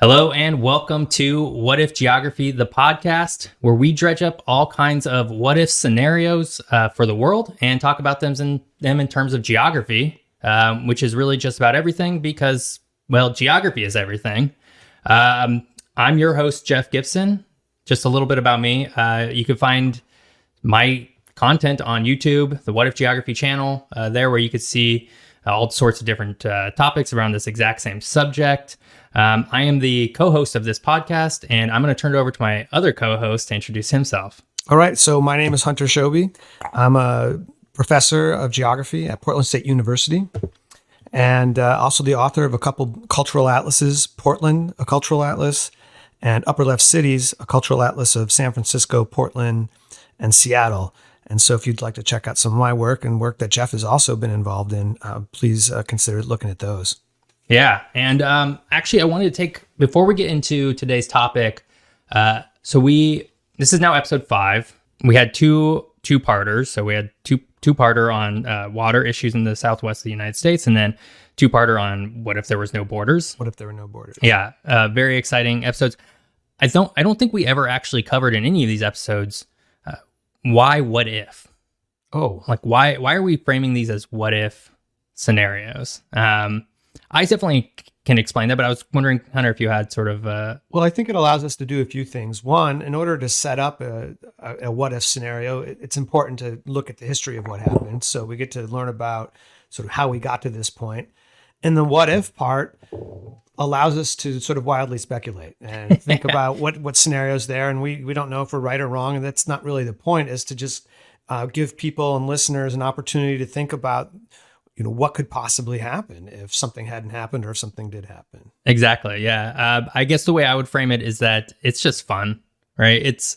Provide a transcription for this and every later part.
Hello and welcome to What If Geography, the podcast, where we dredge up all kinds of what if scenarios for the world and talk about them in terms of geography, which is really just about everything because, well, geography is everything. I'm your host, Geoff Gibson. Just a little bit about me. You can find my content on YouTube, the What If Geography channel, there where you could see all sorts of different topics around this exact same subject. I am the co-host of this podcast, and I'm going to turn it over to my other co-host to introduce himself. All right. So my name is Hunter Shobe. I'm a professor of geography at Portland State University, and also the author of a couple cultural atlases, Portland, a cultural atlas, and Upper Left Cities, a cultural atlas of San Francisco, Portland, and Seattle. And so if you'd like to check out some of my work and work that Geoff has also been involved in, please consider looking at those. Yeah. And actually, I wanted to take, before we get into today's topic, this is now episode 5. We had two-parters. So we had two-parter on water issues in the Southwest of the United States, and then two-parter on what if there was no borders. What if there were no borders? Yeah. Very exciting episodes. I don't think we ever actually covered in any of these episodes why what if? Oh, like why are we framing these as what if scenarios? I definitely can explain that, but I was wondering, Hunter, if you had sort of well, I think it allows us to do a few things. One, in order to set up a what if scenario, it's important to look at the history of what happened. So we get to learn about sort of how we got to this point. And the what if part allows us to sort of wildly speculate and think about what scenarios there. And we don't know if we're right or wrong. And that's not really the point, is to just give people and listeners an opportunity to think about, what could possibly happen if something hadn't happened or if something did happen. Exactly. Yeah. I guess the way I would frame it is that it's just fun, right?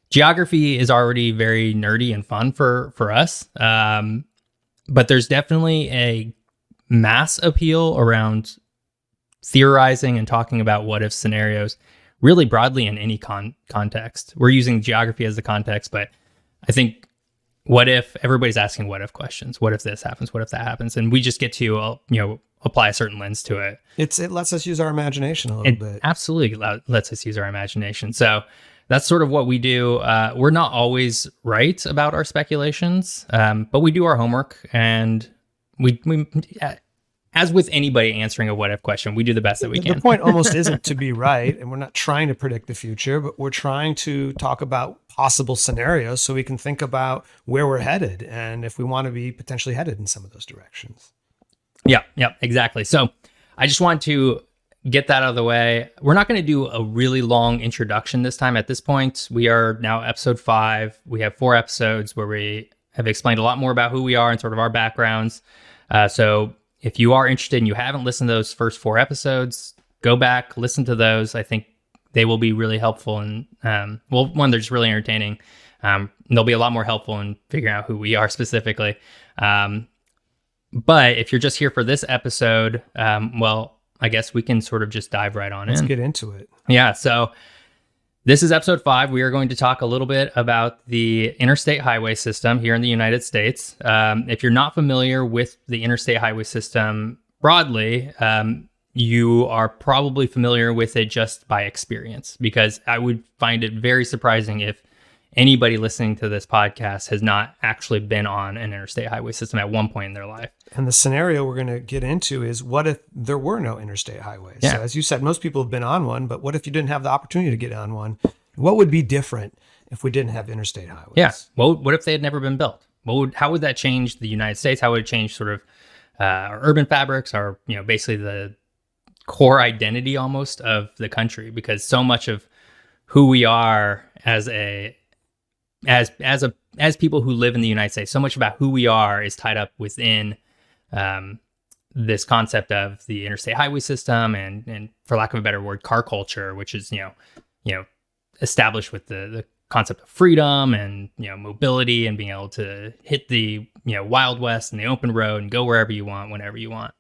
Geography is already very nerdy and fun for us. But there's definitely a mass appeal around theorizing and talking about what if scenarios really broadly in any context. We're using geography as the context, but I think what if everybody's asking what if questions? What if this happens? What if that happens? And we just get to, apply a certain lens to it. It lets us use our imagination a little bit. Absolutely lets us use our imagination. So that's sort of what we do. We're not always right about our speculations, but we do our homework, and we as with anybody answering a what if question, we do the best that we can. The point almost isn't to be right, and we're not trying to predict the future, but we're trying to talk about possible scenarios so we can think about where we're headed and if we want to be potentially headed in some of those directions. Yeah, exactly. So I just want to get that out of the way. We're not going to do a really long introduction this time. At this point, we are now episode 5. We have 4 episodes where we have explained a lot more about who we are and sort of our backgrounds. So if you are interested and you haven't listened to those first 4 episodes, go back, listen to those. I think they will be really helpful. And one, they're just really entertaining. They'll be a lot more helpful in figuring out who we are specifically. But if you're just here for this episode, I guess we can sort of just dive right on in. Let's get into it. Yeah. So this is episode 5. We are going to talk a little bit about the Interstate Highway System here in the United States. If you're not familiar with the Interstate Highway System broadly, you are probably familiar with it just by experience, because I would find it very surprising if anybody listening to this podcast has not actually been on an interstate highway system at one point in their life. And the scenario we're going to get into is, what if there were no interstate highways? Yeah. So as you said, most people have been on one, but what if you didn't have the opportunity to get on one? What would be different if we didn't have interstate highways? Yeah. Well, what if they had never been built? How would that change the United States? How would it change sort of our urban fabrics, our, basically the core identity almost of the country? Because so much of who we are as people who live in the United States, so much about who we are is tied up within this concept of the interstate highway system and for lack of a better word, car culture, which is, established with the concept of freedom and, mobility and being able to hit the, Wild West and the open road and go wherever you want, whenever you want.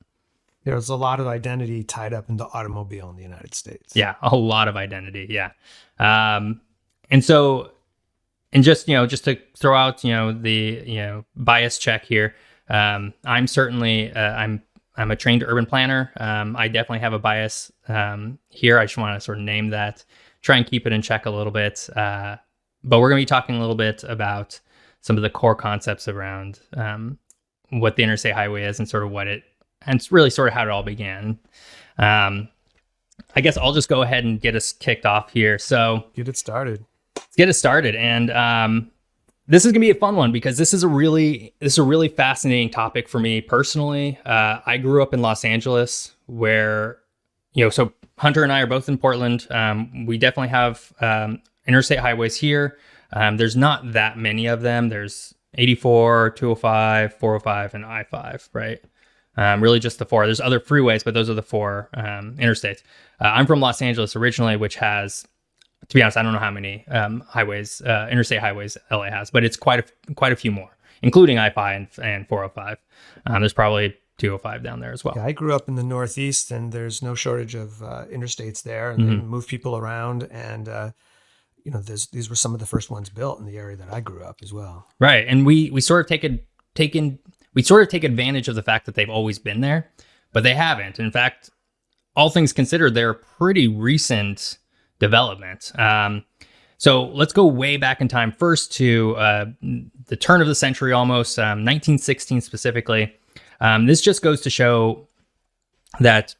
There's a lot of identity tied up in the automobile in the United States. Yeah, a lot of identity. Yeah. And so, and just to throw out, the, bias check here, I'm certainly, I'm I'm a trained urban planner. I definitely have a bias here. I just want to sort of name that, try and keep it in check a little bit. But we're going to be talking a little bit about some of the core concepts around what the Interstate Highway is and sort of what it, and it's really sort of how it all began. I guess I'll just go ahead and get us kicked off here. So get it started. Let's get it started. And this is gonna be a fun one because this is a really fascinating topic for me personally. I grew up in Los Angeles, where so Hunter and I are both in Portland. We definitely have interstate highways here. There's not that many of them. There's 84, 205, 405, and I-5, right? Really just the four. There's other freeways, but those are the four interstates. I'm from Los Angeles originally, which has, to be honest, I don't know how many highways, interstate highways LA has, but it's quite a few more, including I-5 and 405. There's probably 205 down there as well. Yeah, I grew up in the Northeast, and there's no shortage of interstates there, and they move people around, and these were some of the first ones built in the area that I grew up as well. Right, and we sort of take advantage of the fact that they've always been there, but they haven't. In fact, all things considered, they're a pretty recent development. So let's go way back in time first to the turn of the century, almost 1916 specifically. This just goes to show that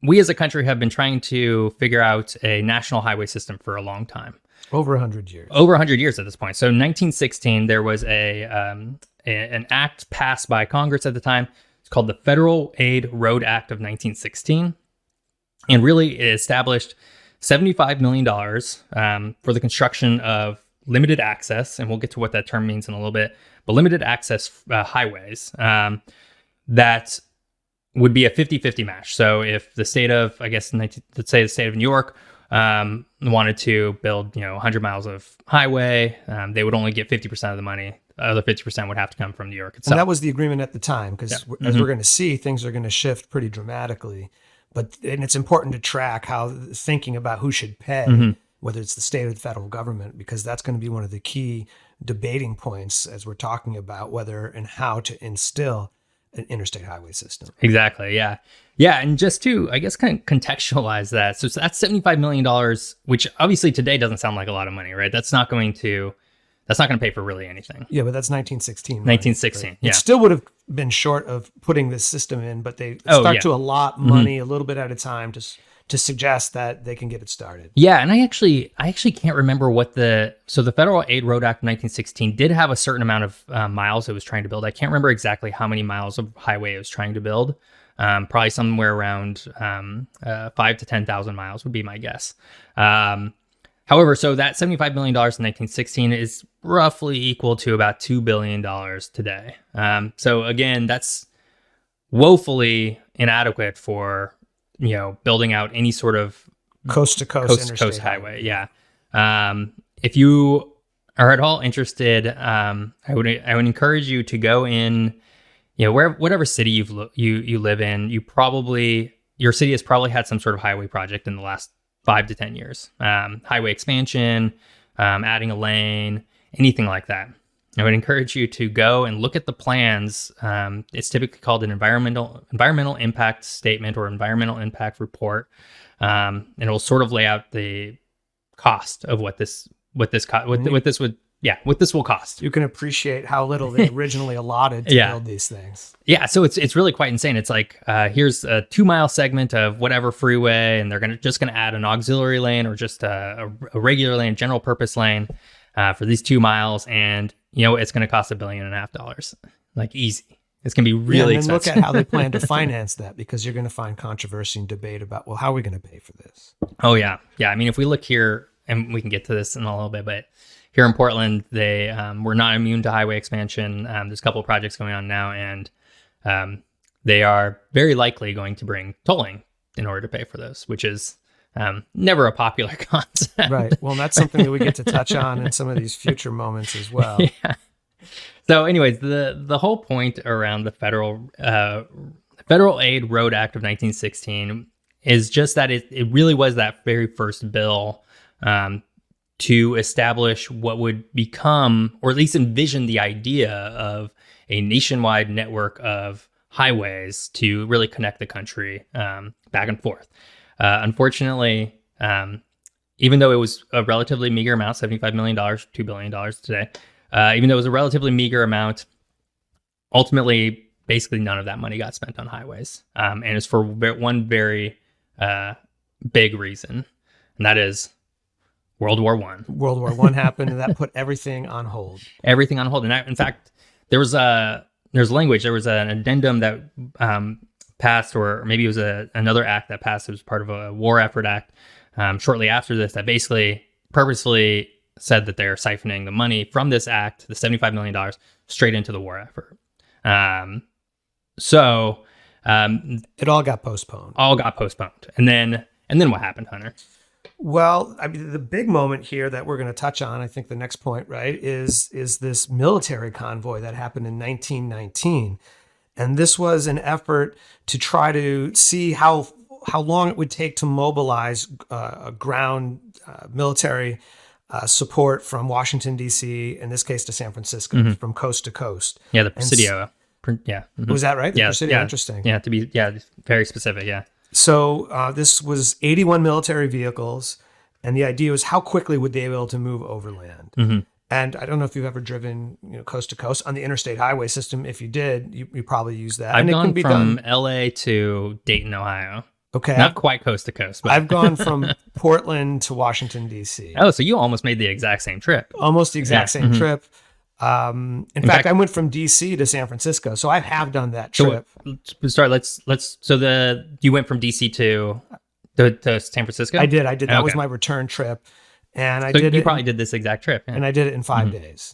we as a country have been trying to figure out a national highway system for a long time. Over 100 years. Over 100 years at this point. So in 1916, there was an act passed by Congress at the time. It's called the Federal Aid Road Act of 1916. And really it established $75 million for the construction of limited access, and we'll get to what that term means in a little bit, but limited access highways that would be a 50-50 match. So if the state of, let's say the state of New York wanted to build 100 miles of highway, they would only get 50% of the money. The other 50% would have to come from New York itself. And that was the agreement at the time, because as we're going to see, things are going to shift pretty dramatically. And it's important to track how thinking about who should pay, whether it's the state or the federal government, because that's going to be one of the key debating points as we're talking about whether and how to instill an interstate highway system. Exactly. Yeah. Yeah. And just to, kind of contextualize that. So that's $75 million, which obviously today doesn't sound like a lot of money, right? That's not going to pay for really anything. Yeah, but that's 1916. 1916, right? Yeah. It still would have been short of putting this system in, but they start to allot money a little bit at a time to suggest that they can get it started. Yeah, and I actually can't remember so the Federal Aid Road Act of 1916 did have a certain amount of miles it was trying to build. I can't remember exactly how many miles of highway it was trying to build. Probably somewhere around 5,000 to 10,000 miles would be my guess. However, so that $75 million in 1916 is roughly equal to about $2 billion today. So again, that's woefully inadequate for, building out any sort of coast to coast highway. Yeah. If you are at all interested, I would encourage you to go in, whatever city you live in, your city has probably had some sort of highway project in the last 5 to 10 years, highway expansion, adding a lane, anything like that. I would encourage you to go and look at the plans. It's typically called an environmental impact statement or environmental impact report, and it will sort of lay out the cost of what this will cost. You can appreciate how little they originally allotted to build these things. Yeah, so it's really quite insane. It's like here's a 2-mile segment of whatever freeway, and they're just gonna add an auxiliary lane or just a regular lane, general purpose lane for these 2 miles, and it's gonna cost $1.5 billion, like easy. It's gonna be really expensive. And then look at how they plan to finance that, because you're gonna find controversy and debate about, well, how are we gonna pay for this? Oh yeah. I mean, if we look here, and we can get to this in a little bit, but here in Portland, they were not immune to highway expansion. There's a couple of projects going on now, and they are very likely going to bring tolling in order to pay for those, which is never a popular concept. Right. Well, that's something that we get to touch on in some of these future moments as well. Yeah. So anyways, the whole point around the Federal Aid Road Act of 1916 is just that it really was that very first bill to establish what would become, or at least envision the idea of a nationwide network of highways to really connect the country back and forth. Unfortunately, even though it was a relatively meager amount, $75 million, $2 billion today, even though it was a relatively meager amount, ultimately, basically none of that money got spent on highways. And it's for one very big reason, and that is World War I. World War I happened, and that put everything on hold. Everything on hold. And in fact, there's language. There was an addendum that passed, or maybe it was another act that passed. It was part of a war effort act shortly after this that basically purposefully said that they're siphoning the money from this act, the $75 million, straight into the war effort. So it all got postponed. And then what happened, Hunter? Well, I mean, the big moment here that we're going to touch on, I think the next point, right, is this military convoy that happened in 1919. And this was an effort to try to see how long it would take to mobilize a ground military support from Washington, D.C., in this case to San Francisco, from coast to coast. Yeah, the Presidio. Yeah. Mm-hmm. Was that right? The yeah. Presidio? Yeah. Interesting. Yeah, very specific, yeah. So this was 81 military vehicles, and the idea was how quickly would they be able to move overland? Mm-hmm. And I don't know if you've ever driven, coast to coast on the Interstate Highway System. If you did, you probably use that. I've and gone it can be from done. LA to Dayton, Ohio. Okay. Not quite coast to coast, but I've gone from Portland to Washington, D.C. Oh, so you almost made the exact same trip. Almost the exact same Mm-hmm. trip. In fact, I went from DC to San Francisco, so I have done that trip. So let's you went from DC to San Francisco? I did. That was Okay. my return trip, and You probably did this exact trip, yeah. and I did it in 5 days.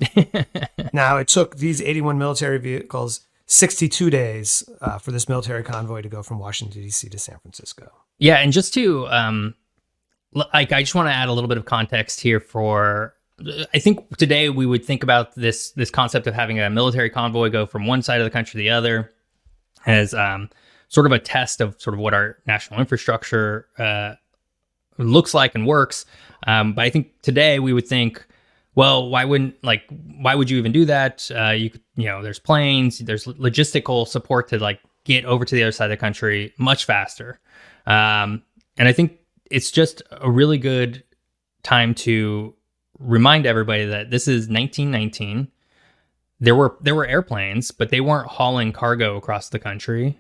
Now it took these 81 military vehicles 62 days for this military convoy to go from Washington D.C. to San Francisco. Yeah, and just to I just want to add a little bit of context here for. I think today we would think about this concept of having a military convoy go from one side of the country to the other as sort of a test of sort of what our national infrastructure looks like and works. But I think today we would think, well, why would you even do that? There's planes, there's logistical support to get over to the other side of the country much faster. And I think it's just a really good time to remind everybody that this is 1919. There were airplanes, but they weren't hauling cargo across the country.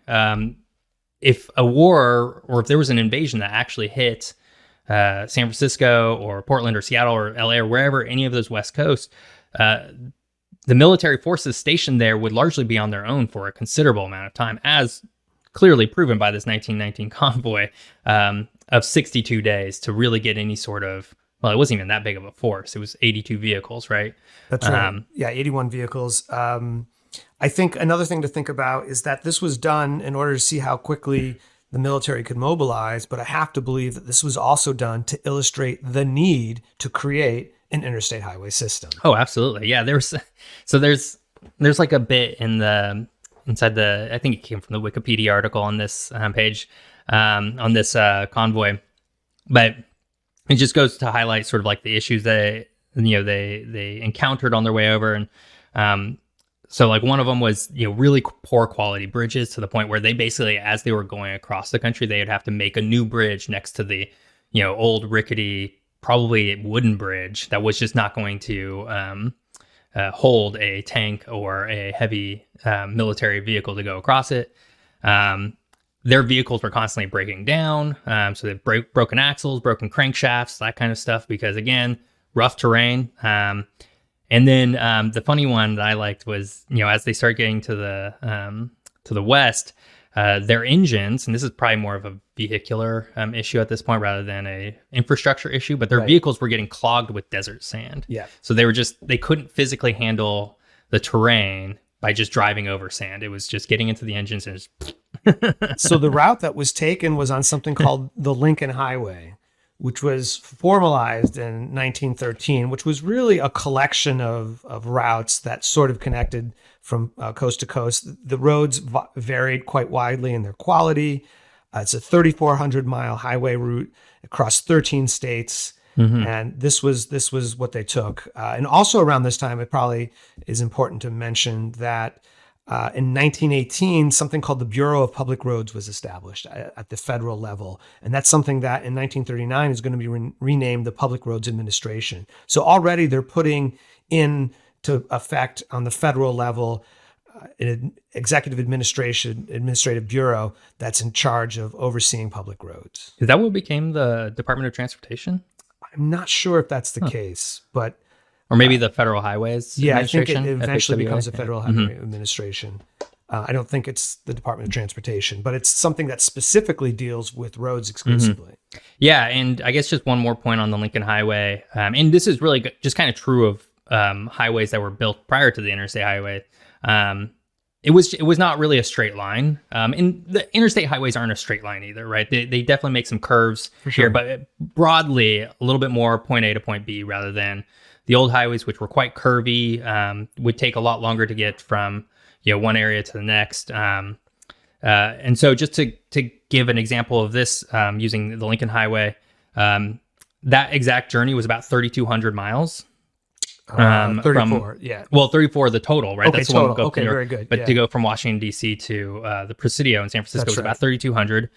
If a war or if there was an invasion that actually hit San Francisco or Portland or Seattle or LA or wherever, any of those West Coast, the military forces stationed there would largely be on their own for a considerable amount of time, as clearly proven by this 1919 convoy of 62 days to really get any sort of. Well, it wasn't even that big of a force. It was 82 vehicles, right? That's right. 81 vehicles. I think another thing to think about is that this was done in order to see how quickly the military could mobilize, but I have to believe that this was also done to illustrate the need to create an interstate highway system. Oh, absolutely. Yeah, there's like a bit inside the, I think it came from the Wikipedia article on this page, on this convoy, but it just goes to highlight sort of like the issues they encountered on their way over. And so like one of them was, really poor quality bridges to the point where they basically, as they were going across the country, they would have to make a new bridge next to the, old rickety, probably wooden bridge that was just not going to hold a tank or a heavy military vehicle to go across it. Their vehicles were constantly breaking down. So they broken axles, broken crankshafts, that kind of stuff, because again, rough terrain. And then the funny one that I liked was, as they start getting to the west, their engines, and this is probably more of a vehicular issue at this point rather than a infrastructure issue, but their vehicles were getting clogged with desert sand. Yeah. So they couldn't physically handle the terrain by just driving over sand. It was just getting into the engines and just... So the route that was taken was on something called the Lincoln Highway, which was formalized in 1913, which was really a collection of routes that sort of connected from coast to coast. The roads varied quite widely in their quality. It's a 3,400 mile highway route across 13 states. Mm-hmm. And this was what they took. And also around this time, it probably is important to mention that In 1918, something called the Bureau of Public Roads was established at the federal level. And that's something that in 1939 is going to be renamed the Public Roads Administration. So already they're putting into effect on the federal level an administrative bureau that's in charge of overseeing public roads. Is that what became the Department of Transportation? I'm not sure if that's the case, but... Or maybe the Federal Highways Administration? Administration? I think it eventually FHWA? becomes the Federal Highway Administration. I don't think it's the Department of Transportation, but it's something that specifically deals with roads exclusively. Yeah, and I guess just one more point on the Lincoln Highway. And this is really just kind of true of highways that were built prior to the Interstate Highway. It was not really a straight line. And the interstate highways aren't a straight line either, right? They definitely make some curves here, but broadly a little bit more point A to point B rather than the old highways, which were quite curvy, would take a lot longer to get from one area to the next. And so just to give an example of this, using the Lincoln Highway, that exact journey was about 3,200 miles. 34, yeah. Well, 34 the total, right? Okay, That's the total. one to go Okay, to New York. very good. But Yeah. to go from Washington, D.C. to the Presidio in San Francisco That's was about right. 3,200.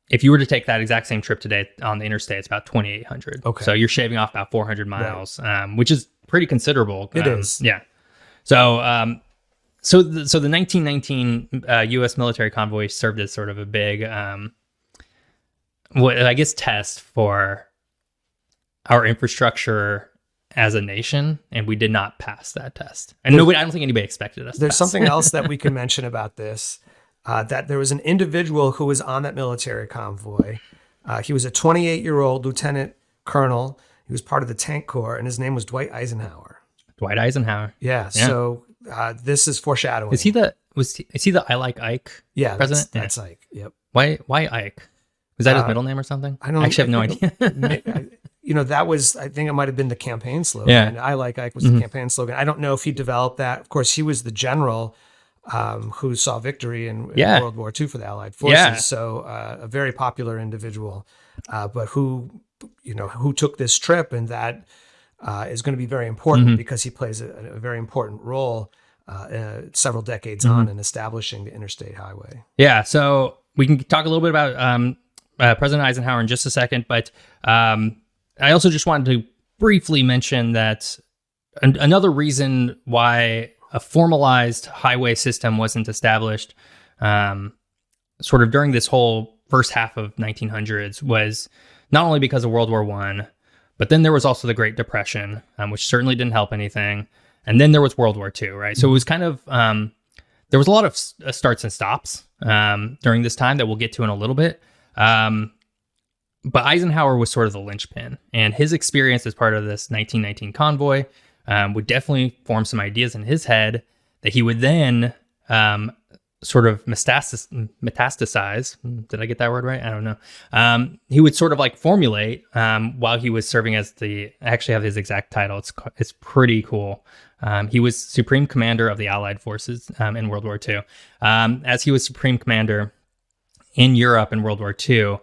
If you were to take that exact same trip today on the interstate, it's about 2,800. Okay. So you're shaving off about 400 miles, which is pretty considerable. It is. Yeah. So, so the 1919 U.S. military convoy served as sort of a big, test for our infrastructure as a nation, and we did not pass that test. And I don't think anybody expected us to There's pass. something else that we can mention about this, that there was an individual who was on that military convoy. He was a 28-year-old lieutenant colonel. He was part of the tank corps, and his name was Dwight Eisenhower. Dwight Eisenhower. Yeah. So this is foreshadowing. Is he the I Like Ike president? That's Ike. Yep. Why Ike? Was that his middle name or something? I don't actually have no idea. That was, I think it might have been the campaign slogan. Yeah. I Like Ike was the campaign slogan. I don't know if he developed that. Of course, he was the general who saw victory in World War II for the Allied forces. Yeah. So a very popular individual, but who took this trip, and that is going to be very important because he plays a very important role several decades on in establishing the Interstate Highway. Yeah. So we can talk a little bit about President Eisenhower in just a second, but I also just wanted to briefly mention that another reason why a formalized highway system wasn't established sort of during this whole first half of 1900s was not only because of World War I, but then there was also the Great Depression, which certainly didn't help anything. And then there was World War II, right? So it was kind of, there was a lot of starts and stops during this time that we'll get to in a little bit. But Eisenhower was sort of the linchpin, and his experience as part of this 1919 convoy would definitely form some ideas in his head that he would then sort of metastasize. Did I get that word right? I don't know. He would sort of like formulate while he was serving as I actually have his exact title. It's pretty cool. He was Supreme Commander of the Allied Forces in World War II. As he was Supreme Commander in Europe in World War II,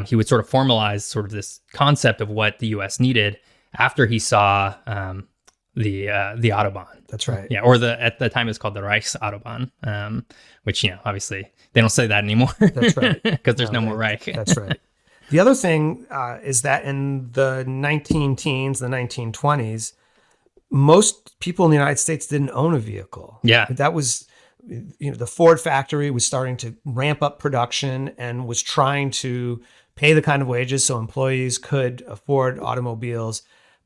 he would sort of formalize sort of this concept of what the U.S. needed after he saw the Autobahn. That's right. Yeah, or at the time it's called the Reichsautobahn, which obviously they don't say that anymore. That's right. Because there's no more Reich. That's right. The other thing is that in the 19-teens, the 1920s, most people in the United States didn't own a vehicle. Yeah, that was. The Ford factory was starting to ramp up production and was trying to pay the kind of wages so employees could afford automobiles.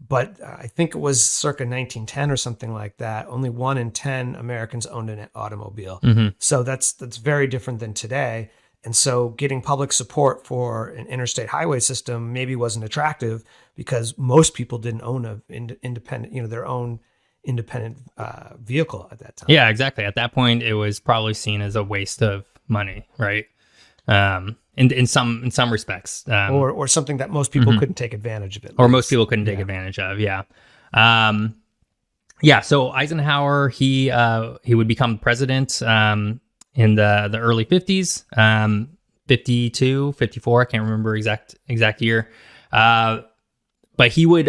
But I think it was circa 1910 or something like that. Only 1 in 10 Americans owned an automobile. So that's very different than today. And so getting public support for an interstate highway system maybe wasn't attractive because most people didn't own their own independent vehicle at that time. Yeah, exactly. At that point, it was probably seen as a waste of money, right? In some respects, or something that most people couldn't take advantage of. Most people couldn't take advantage of. Yeah, So Eisenhower, he would become president in the early 50s, 52, 54. I can't remember exact year. But he would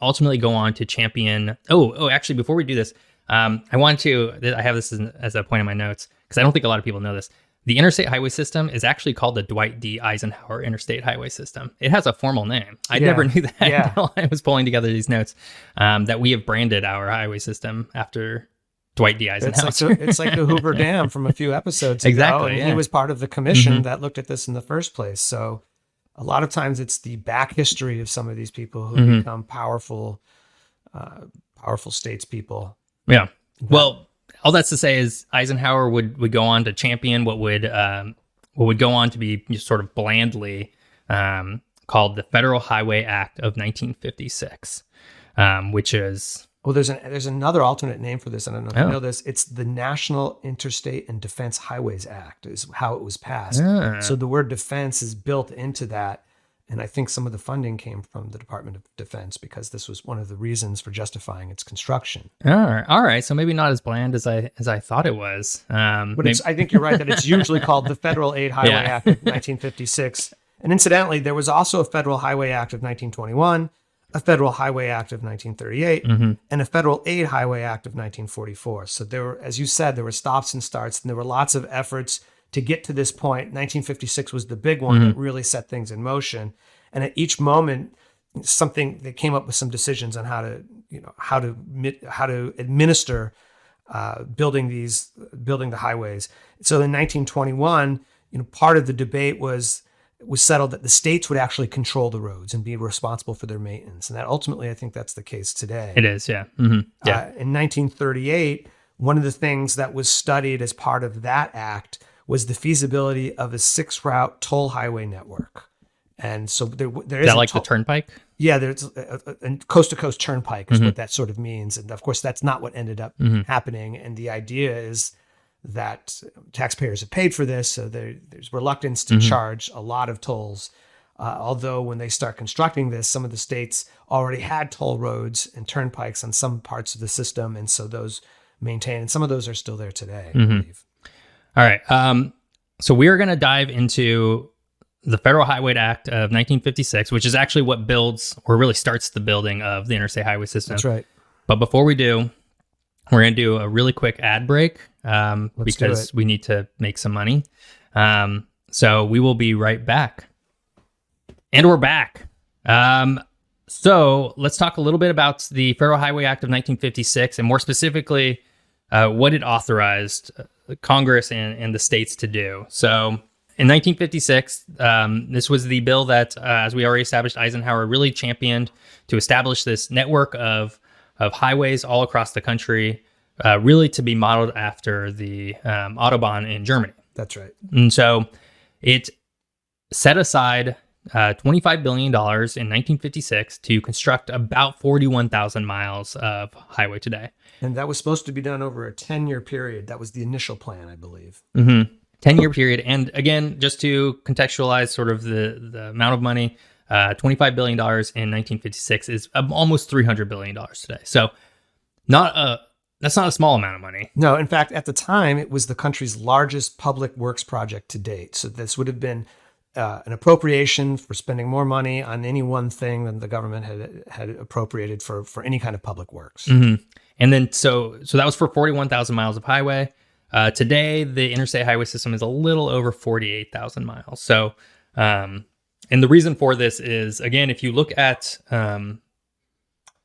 ultimately go on to champion. Actually, before we do this, I have this as a point in my notes because I don't think a lot of people know this. The Interstate Highway System is actually called the Dwight D. Eisenhower Interstate Highway System. It has a formal name. I never knew that until I was pulling together these notes, that we have branded our highway system after Dwight D. Eisenhower. It's like the Hoover Dam from a few episodes ago. Exactly. And he was part of the commission that looked at this in the first place. So a lot of times it's the back history of some of these people who become powerful statespeople. Yeah. Well, all that's to say is Eisenhower would go on to champion what would go on to be sort of blandly called the Federal Highway Act of 1956, which is... Well, there's another alternate name for this. I don't know if you know this. It's the National Interstate and Defense Highways Act is how it was passed. So the word defense is built into that. And I think some of the funding came from the Department of Defense because this was one of the reasons for justifying its construction. All right. So maybe not as bland as I thought it was. But I think you're right that it's usually called the Federal Aid Highway Act of 1956. And incidentally, there was also a Federal Highway Act of 1921, a Federal Highway Act of 1938, and a Federal Aid Highway Act of 1944. So there were, as you said, there were stops and starts, and there were lots of efforts to get to this point. 1956 was the big one that really set things in motion. And at each moment, they came up with some decisions on how to administer building the highways. So in 1921, part of the debate was settled that the states would actually control the roads and be responsible for their maintenance. And that ultimately, I think that's the case today. It is, yeah. Mm-hmm. Yeah. In 1938, one of the things that was studied as part of that act was the feasibility of a 6-route toll highway network. And so there is that like the turnpike? Yeah, there's a coast-to-coast turnpike is what that sort of means. And of course, that's not what ended up happening. And the idea is that taxpayers have paid for this, so there's reluctance to charge a lot of tolls. Although when they start constructing this, some of the states already had toll roads and turnpikes on some parts of the system, and so those maintain, and some of those are still there today, I believe. All right. So we are going to dive into the Federal Highway Act of 1956, which is actually what builds or really starts the building of the Interstate Highway System. That's right. But before we do, we're going to do a really quick ad break because we need to make some money. So we will be right back. And we're back. So let's talk a little bit about the Federal Highway Act of 1956 and more specifically, what it authorized Congress and the states to do. So in 1956, this was the bill that, as we already established, Eisenhower really championed to establish this network of highways all across the country, really to be modeled after the Autobahn in Germany. That's right. And so it set aside $25 billion in 1956 to construct about 41,000 miles of highway today. And that was supposed to be done over a 10-year period. That was the initial plan, I believe. 10-year period. And again, just to contextualize sort of the amount of money, $25 billion in 1956 is almost $300 billion today. So that's not a small amount of money. No, in fact, at the time, it was the country's largest public works project to date. So this would have been an appropriation for spending more money on any one thing than the government had appropriated for any kind of public works. And then so that was for 41,000 miles of highway. Today, the Interstate Highway System is a little over 48,000 miles. So, and the reason for this is, again, if you look at,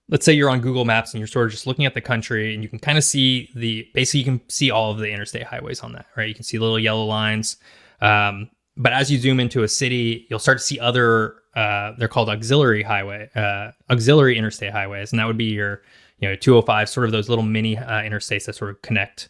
let's say you're on Google Maps and you're sort of just looking at the country and you can kind of see basically you can see all of the interstate highways on that, right? You can see little yellow lines. But as you zoom into a city, you'll start to see other, they're called auxiliary interstate highways. And that would be your, 205, sort of those little mini interstates that sort of connect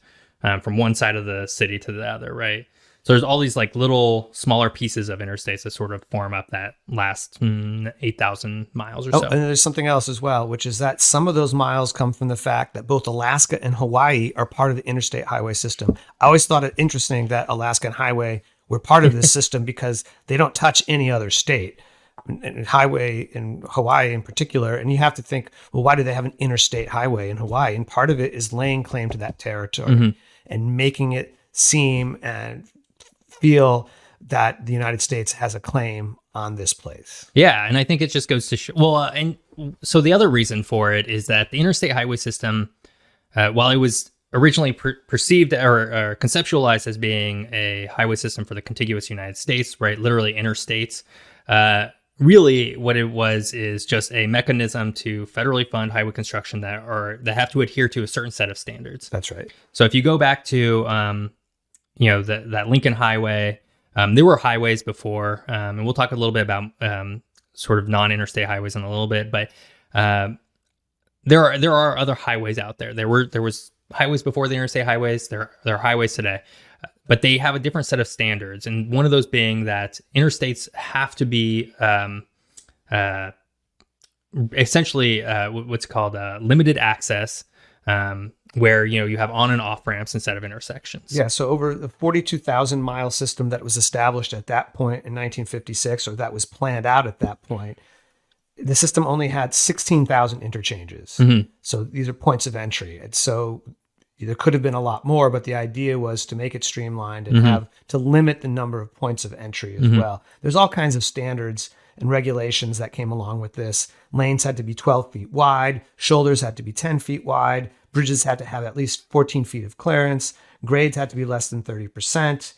from one side of the city to the other, right? So there's all these like little smaller pieces of interstates that sort of form up that last 8,000 miles or so. And there's something else as well, which is that some of those miles come from the fact that both Alaska and Hawaii are part of the Interstate Highway System. I always thought it interesting that Alaska and Hawaii were part of this system because they don't touch any other state. And highway in Hawaii in particular, and you have to think, well, why do they have an interstate highway in Hawaii? And part of it is laying claim to that territory and making it seem and feel that the United States has a claim on this place. Yeah, and I think it just goes to show. Well, and so the other reason for it is that the Interstate Highway System while it was originally perceived or conceptualized as being a highway system for the contiguous United States, right, literally interstates, really what it was is just a mechanism to federally fund highway construction that have to adhere to a certain set of standards. That's right. So if you go back to, that Lincoln Highway, there were highways before, and we'll talk a little bit about sort of non-interstate highways in a little bit, but there are other highways out there. There was highways before the interstate highways. There are highways today, but they have a different set of standards. And one of those being that interstates have to be essentially what's called limited access, where you have on and off ramps instead of intersections. Yeah. So over the 42,000 mile system that was established at that point in 1956, or that was planned out at that point, the system only had 16,000 interchanges. Mm-hmm. So these are points of entry. And so there could have been a lot more, but the idea was to make it streamlined and have to limit the number of points of entry as well. There's all kinds of standards and regulations that came along with this. Lanes had to be 12 feet wide. Shoulders had to be 10 feet wide. Bridges had to have at least 14 feet of clearance. Grades had to be less than 30%.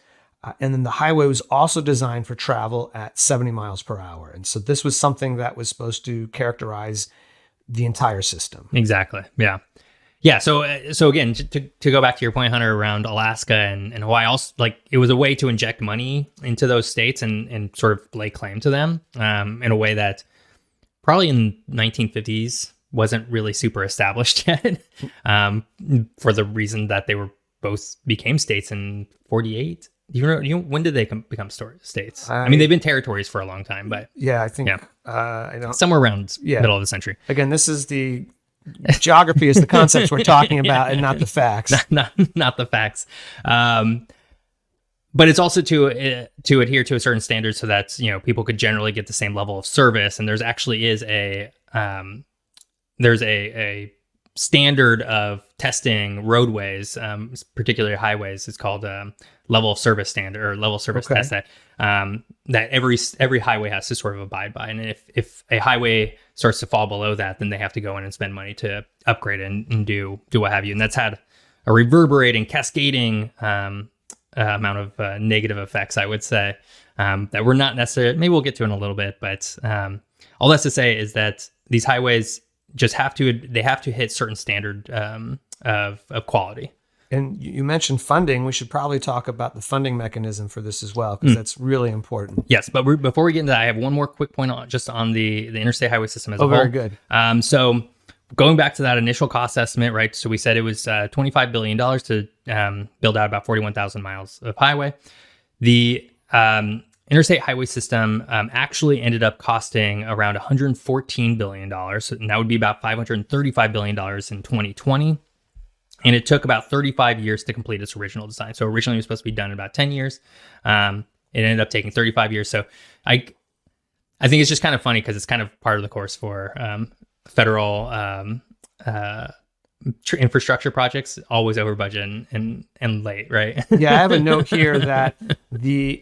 And then the highway was also designed for travel at 70 miles per hour. And so this was something that was supposed to characterize the entire system. Exactly. Yeah. Yeah. So again, to go back to your point, Hunter, around Alaska and Hawaii, also, like, it was a way to inject money into those states and sort of lay claim to them in a way that probably in 1950s wasn't really super established yet, for the reason that they were both became states in 48. You know, when did they become states? I mean, they've been territories for a long time, but yeah, I think I don't, somewhere around middle of the century. Again, this is the geography is the concepts we're talking about, and not the facts. Not the facts. But it's also to adhere to a certain standard so that people could generally get the same level of service. And there's actually is a standard of testing roadways, particularly highways. It's called level of service standard, or level of service test that every highway has to sort of abide by. And if a highway starts to fall below that, then they have to go in and spend money to upgrade it and do what have you. And that's had a reverberating, cascading amount of negative effects, I would say, that we're not necessarily, maybe we'll get to in a little bit, but all that's to say is that these highways just have to hit certain standard of quality. And you mentioned funding. We should probably talk about the funding mechanism for this as well, because that's really important. Yes, but before we get into that, I have one more quick point on the interstate highway system as a whole. Very good. So going back to that initial cost estimate, right? So we said it was $25 billion to build out about 41,000 miles of highway. The interstate highway system actually ended up costing around $114 billion. And that would be about $535 billion in 2020. And it took about 35 years to complete its original design. So originally it was supposed to be done in about 10 years. It ended up taking 35 years. So I think it's just kind of funny because it's kind of part of the course for federal infrastructure projects, always over budget and late, right? Yeah, I have a note here that the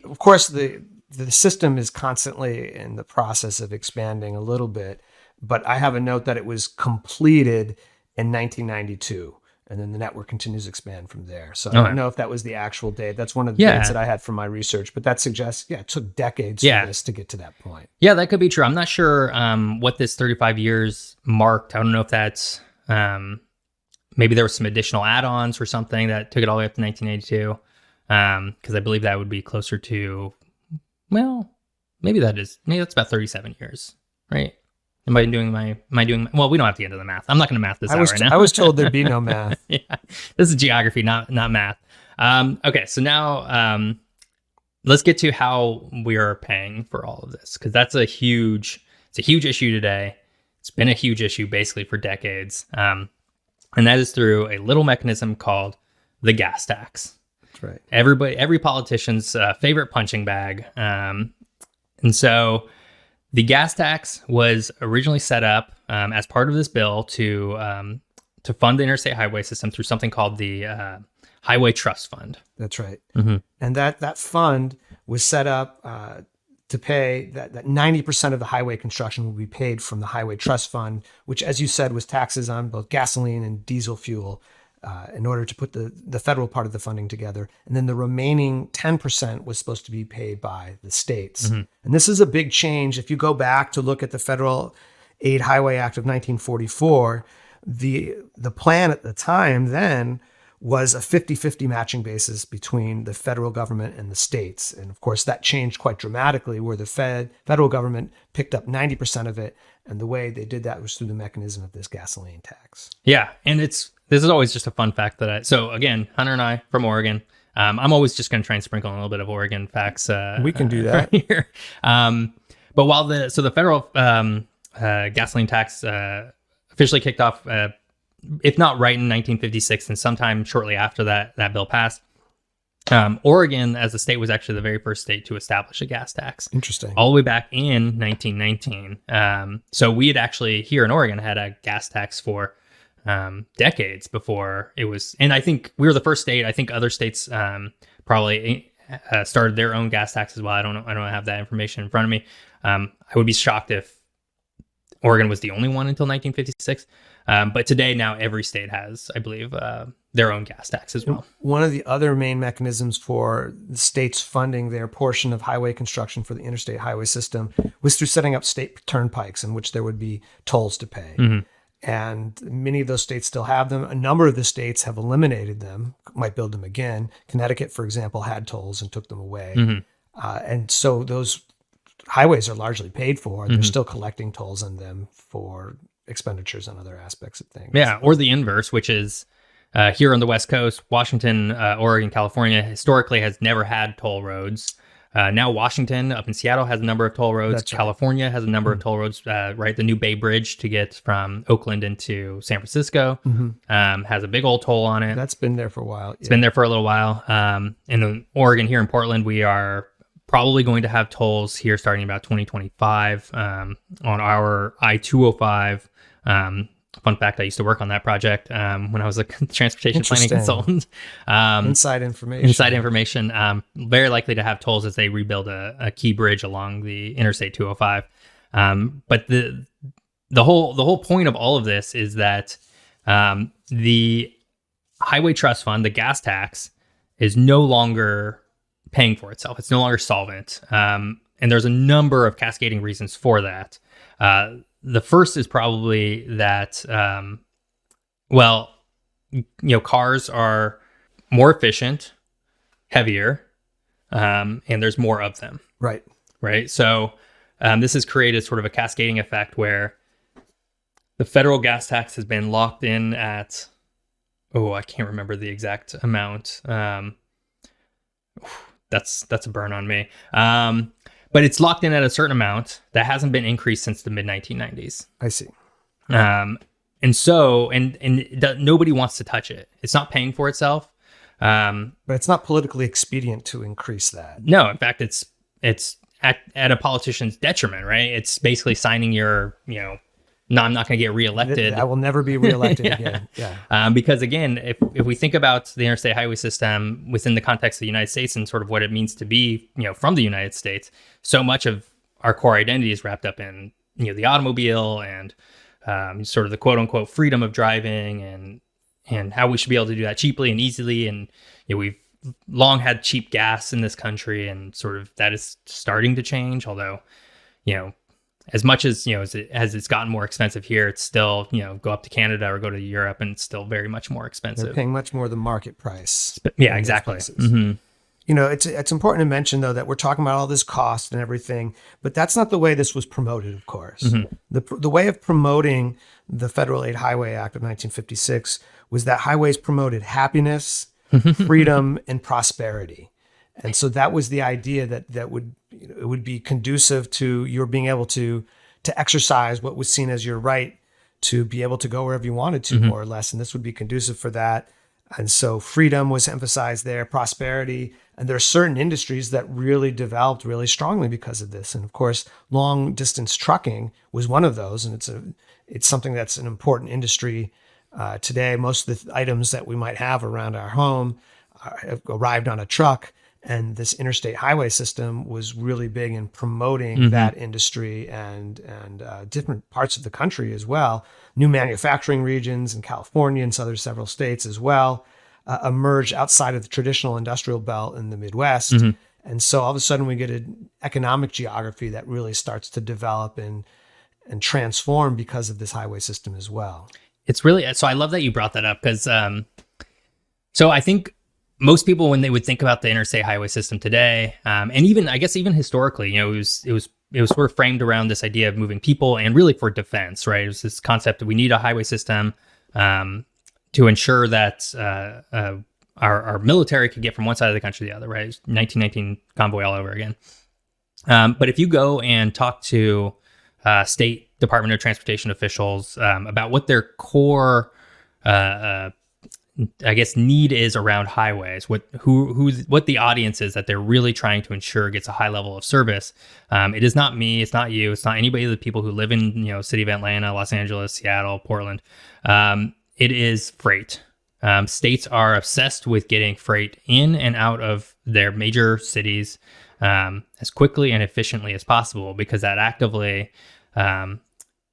system is constantly in the process of expanding a little bit, but I have a note that it was completed in 1992. And then the network continues to expand from there. So I don't know if that was the actual date. That's one of the dates that I had from my research. But that suggests, it took decades for this to get to that point. Yeah, that could be true. I'm not sure what this 35 years marked. I don't know if that's maybe there was some additional add-ons or something that took it all the way up to 1982. Because I believe that would be closer to, well, maybe that's about 37 years, right? Am I doing well, we don't have to get into the math. I'm not going to math this out right now. I was told there'd be no math. Yeah, this is geography, not math. Okay, so now let's get to how we are paying for all of this, because it's a huge issue today. It's been a huge issue basically for decades. And that is through a little mechanism called the gas tax. That's right. Every politician's favorite punching bag. And so the gas tax was originally set up as part of this bill to fund the interstate highway system through something called the Highway Trust Fund. That's right. Mm-hmm. And that fund was set up to pay that 90% of the highway construction will be paid from the Highway Trust Fund, which, as you said, was taxes on both gasoline and diesel fuel. in order to put the federal part of the funding together. And then the remaining 10% was supposed to be paid by the states. And this is a big change. If you go back to look at the Federal Aid Highway Act of 1944, the plan at the time then was a 50-50 matching basis between the federal government and the states. And of course, that changed quite dramatically where the federal government picked up 90% of it. And the way they did that was through the mechanism of this gasoline tax. Yeah. And this is always just a fun fact so again, Hunter and I from Oregon, I'm always just going to try and sprinkle in a little bit of Oregon facts. We can do that. Here. But while the federal gasoline tax officially kicked off, if not right in 1956, then sometime shortly after that bill passed, Oregon as a state was actually the very first state to establish a gas tax. Interesting. All the way back in 1919. So we had actually here in Oregon had a gas tax for decades before it was, and I think we were the first state. I think other states probably started their own gas tax as well. I don't have that information in front of me. I would be shocked if Oregon was the only one until 1956. But today, now every state has, I believe, their own gas tax as well. One of the other main mechanisms for the states funding their portion of highway construction for the Interstate Highway System was through setting up state turnpikes in which there would be tolls to pay. And many of those states still have them. A number of the states have eliminated them, might build them again. Connecticut, for example, had tolls and took them away. And so those highways are largely paid for. And they're still collecting tolls on them for expenditures on other aspects of things. Yeah, or the inverse, which is here on the West Coast, Washington, Oregon, California historically has never had toll roads. Now Washington up in Seattle has a number of toll roads. That's right. California has a number of toll roads, right? The new Bay Bridge to get from Oakland into San Francisco has a big old toll on it. That's been there for a while. It's been there for a little while. And in Oregon, here in Portland, we are probably going to have tolls here starting about 2025 on our I-205. Fun fact, I used to work on that project when I was a transportation planning consultant. Inside information. Very likely to have tolls as they rebuild a key bridge along the Interstate 205. But the whole point of all of this is that the Highway Trust Fund, the gas tax, is no longer paying for itself. It's no longer solvent. And there's a number of cascading reasons for that. The first is probably that, cars are more efficient, heavier, and there's more of them. Right. Right. So this has created sort of a cascading effect where the federal gas tax has been locked in at, I can't remember the exact amount. That's a burn on me. But it's locked in at a certain amount that hasn't been increased since the mid-1990s. I see. And nobody wants to touch it. It's not paying for itself. But it's not politically expedient to increase that. No, in fact, it's at a politician's detriment, right? It's basically signing your, no, I'm not going to get reelected. I will never be reelected again. Yeah. Because again, if we think about the Interstate Highway System within the context of the United States and sort of what it means to be, from the United States, so much of our core identity is wrapped up in, the automobile and sort of the quote unquote freedom of driving and how we should be able to do that cheaply and easily. And we've long had cheap gas in this country, and sort of that is starting to change. Although, as much as, as it's gotten more expensive here, it's still, go up to Canada or go to Europe and it's still very much more expensive. They're paying much more than market price. Yeah, exactly. It's important to mention, though, that we're talking about all this cost and everything, but that's not the way this was promoted, of course. The way of promoting the Federal Aid Highway Act of 1956 was that highways promoted happiness, freedom, and prosperity. And so that was the idea that it would be conducive to your being able to exercise what was seen as your right to be able to go wherever you wanted to, more or less. And this would be conducive for that. And so freedom was emphasized there, prosperity. And there are certain industries that really developed really strongly because of this. And of course, long distance trucking was one of those. And it's something that's an important industry today. Most of the items that we might have around our home have arrived on a truck. And this interstate highway system was really big in promoting that industry and different parts of the country as well. New manufacturing regions in California and several states as well emerged outside of the traditional industrial belt in the Midwest. And so all of a sudden we get an economic geography that really starts to develop and transform because of this highway system as well. It's really, so I love that you brought that up because, so I think most people, when they would think about the interstate highway system today, and even, I guess, even historically, you know, it was sort of framed around this idea of moving people and really for defense, right? It was this concept that we need a highway system to ensure that our military could get from one side of the country to the other, right? 1919 convoy all over again. But if you go and talk to state Department of Transportation officials about what their core, I guess, need is around highways, what the audience is that they're really trying to ensure gets a high level of service. It is not me, it's not you, it's not anybody of the people who live in, you know, city of Atlanta, Los Angeles, Seattle, Portland. It is freight. States are obsessed with getting freight in and out of their major cities as quickly and efficiently as possible, because that actively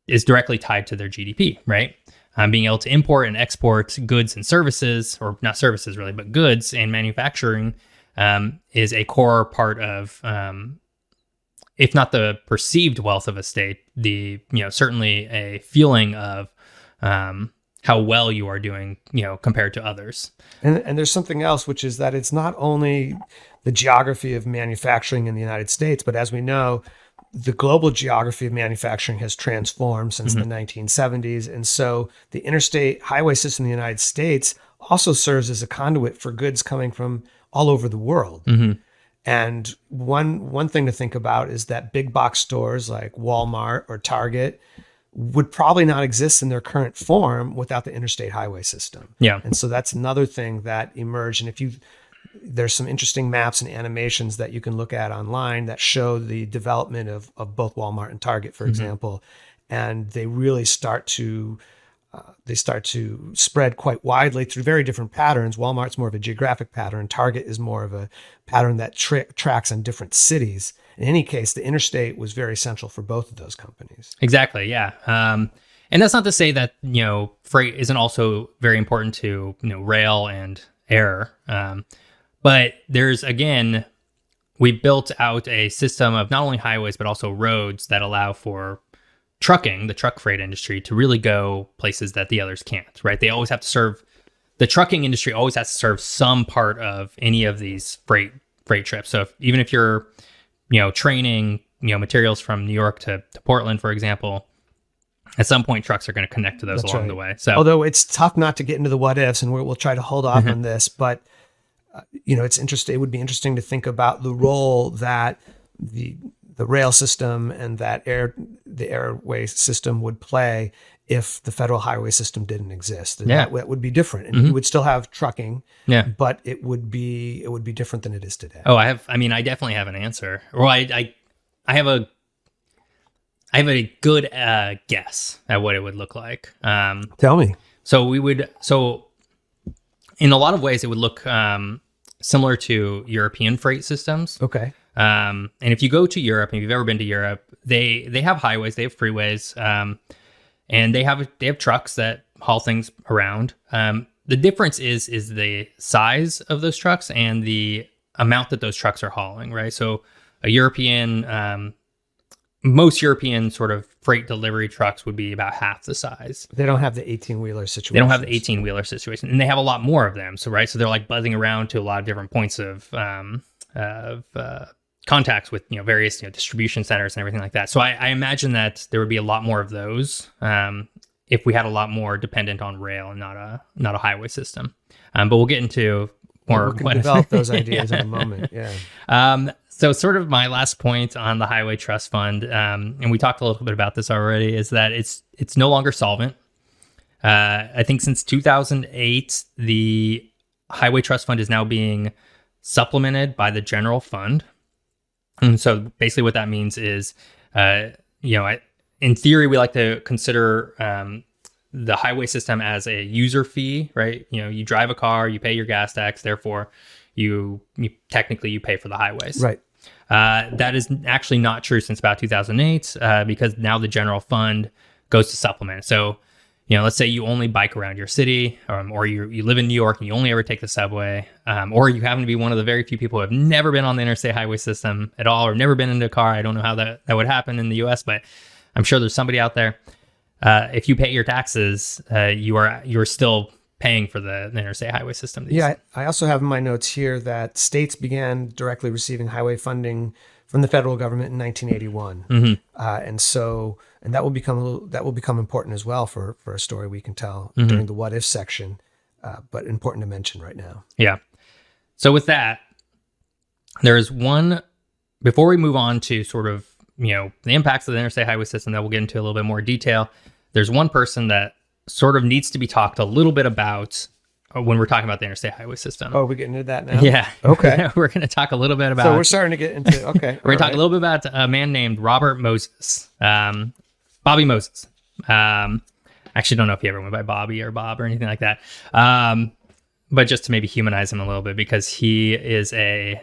is directly tied to their GDP, right? Being able to import and export goods and services, or not services really, but goods and manufacturing is a core part of, if not the perceived wealth of a state, the, you know, certainly a feeling of how well you are doing, you know, compared to others. And there's something else, which is that it's not only the geography of manufacturing in the United States, but as we know, the global geography of manufacturing has transformed since the 1970s. And so the interstate highway system in the United States also serves as a conduit for goods coming from all over the world. And one thing to think about is that big box stores like Walmart or Target would probably not exist in their current form without the interstate highway system. Yeah. And so that's another thing that emerged. And there's some interesting maps and animations that you can look at online that show the development of both Walmart and Target, for example. And they really start to spread quite widely through very different patterns. Walmart's more of a geographic pattern. Target is more of a pattern that tracks on different cities. In any case, the interstate was very central for both of those companies. Exactly. Yeah. And that's not to say that, you know, freight isn't also very important to, you know, rail and air. But there's, again, we built out a system of not only highways, but also roads that allow for trucking, the truck freight industry, to really go places that the others can't, right? They always have to serve, the trucking industry always has to serve some part of any of these freight trips. So even if you're, you know, training, you know, materials from New York to Portland, for example, at some point trucks are going to connect to those along the way. So, although it's tough not to get into the what ifs, and we'll try to hold off on this, but you know, it's interesting. It would be interesting to think about the role that the rail system and that the airway system would play if the federal highway system didn't exist. And that would be different, and you would still have trucking. But it would be different than it is today. Oh, I definitely have an answer. Or I have a good guess at what it would look like. Tell me. So in a lot of ways, it would look similar to European freight systems. Okay. And if you go to Europe, and if you've ever been to Europe, they have highways, they have freeways, and they have trucks that haul things around. The difference is the size of those trucks and the amount that those trucks are hauling, right? So most European sort of freight delivery trucks would be about half the size. They don't have the 18-wheeler situation. They don't have the 18-wheeler situation, and they have a lot more of them. So, right, so they're like buzzing around to a lot of different points of contacts with, you know, various, you know, distribution centers and everything like that. So I imagine that there would be a lot more of those if we had a lot more dependent on rail and not a highway system. But we'll get into more. We can develop those ideas in a moment. Yeah. So sort of my last point on the Highway Trust Fund, and we talked a little bit about this already, is that it's no longer solvent. I think since 2008, the Highway Trust Fund is now being supplemented by the general fund. And so basically what that means is, in theory, we like to consider the highway system as a user fee, right? You know, you drive a car, you pay your gas tax, therefore, you technically you pay for the highways. Right. That is actually not true since about 2008, because now the general fund goes to supplement. So, let's say you only bike around your city, or you live in New York and you only ever take the subway, or you happen to be one of the very few people who have never been on the interstate highway system at all, or never been into a car. I don't know how that would happen in the US, but I'm sure there's somebody out there. If you pay your taxes, you're still paying for the interstate highway system. Yeah, I also have in my notes here that states began directly receiving highway funding from the federal government in 1981, and that will become important as well for a story we can tell during the what if section, but important to mention right now. Yeah. So with that, there's one before we move on to sort of the impacts of the interstate highway system that we'll get into a little bit more detail. There's one person that sort of needs to be talked a little bit about when we're talking about the interstate highway system. Oh, we're getting into that now? Yeah. Okay. We're going to talk a little bit about... So we're starting to get into... Okay. We're going to talk a little bit about a man named Robert Moses. Bobby Moses. I actually don't know if he ever went by Bobby or Bob or anything like that. But just to maybe humanize him a little bit, because he is a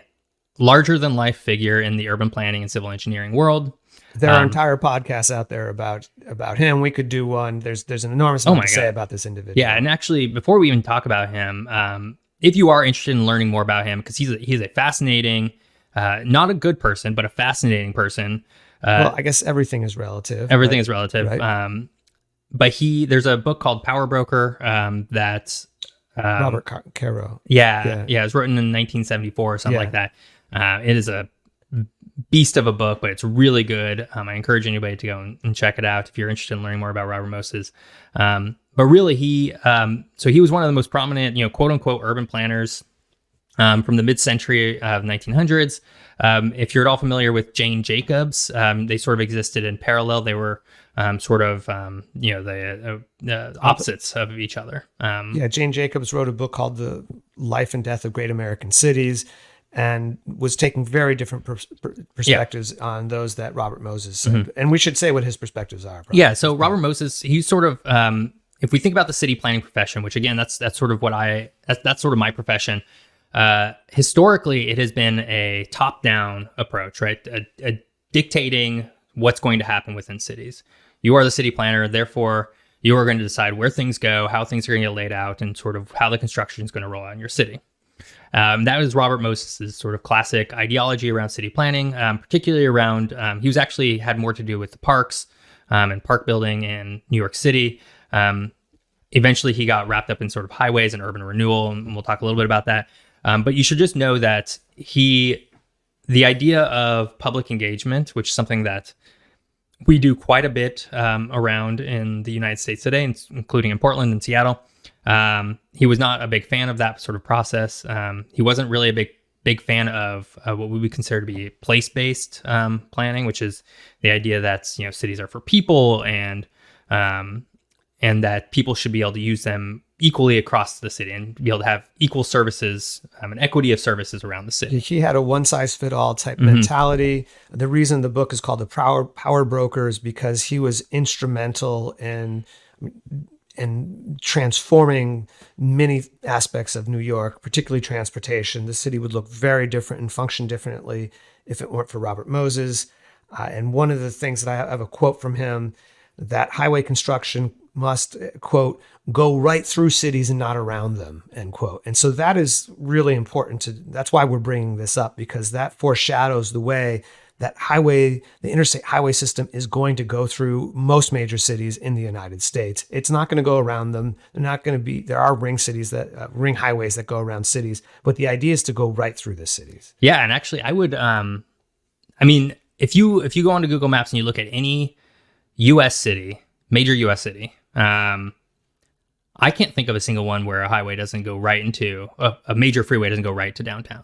larger-than-life figure in the urban planning and civil engineering world. There are entire podcasts out there about him. We could do one. There's an enormous amount to say about this individual. Yeah, and actually, before we even talk about him, if you are interested in learning more about him, because he's a fascinating, not a good person, but a fascinating person. Well, I guess everything is relative. Everything is relative. Right. But there's a book called Power Broker that Robert Caro. Yeah, it was written in 1974 or something like that. It is a beast of a book, but it's really good. I encourage anybody to go and check it out if you're interested in learning more about Robert Moses. But really, he was one of the most prominent, quote unquote, urban planners from the mid-century of 1900s. If you're at all familiar with Jane Jacobs, they sort of existed in parallel. They were the opposites of each other. Jane Jacobs wrote a book called The Life and Death of Great American Cities, and was taking very different perspectives on those that Robert Moses said. And we should say what his perspectives are. Probably. Yeah, so Robert Moses, he's sort of, if we think about the city planning profession, which again, that's sort of that's sort of my profession. Historically, it has been a top-down approach, right? A dictating what's going to happen within cities. You are the city planner, therefore you are going to decide where things go, how things are going to get laid out, and sort of how the construction is going to roll out in your city. That was Robert Moses' sort of classic ideology around city planning, particularly around, he was actually had more to do with the parks and park building in New York City. Eventually he got wrapped up in sort of highways and urban renewal, and we'll talk a little bit about that. But you should just know that the idea of public engagement, which is something that we do quite a bit around in the United States today, including in Portland and Seattle. He was not a big fan of that sort of process. He wasn't really a big fan of what we would consider to be place-based planning, which is the idea that cities are for people and that people should be able to use them equally across the city and be able to have equal services, an equity of services around the city. He had a one-size-fit-all type mentality. The reason the book is called The Power Broker is because he was instrumental in transforming many aspects of New York, particularly transportation. The city would look very different and function differently if it weren't for Robert Moses. And one of the things that I have a quote from him, that highway construction must, quote, go right through cities and not around them, end quote. And so that is really important that's why we're bringing this up, because that foreshadows the way that the interstate highway system is going to go through most major cities in the United States. It's not going to go around them. There are ring highways that go around cities, but the idea is to go right through the cities. Yeah. And actually I would, if you go onto Google Maps and you look at any major US city, I can't think of a single one where a highway doesn't go right into a major freeway doesn't go right to downtown.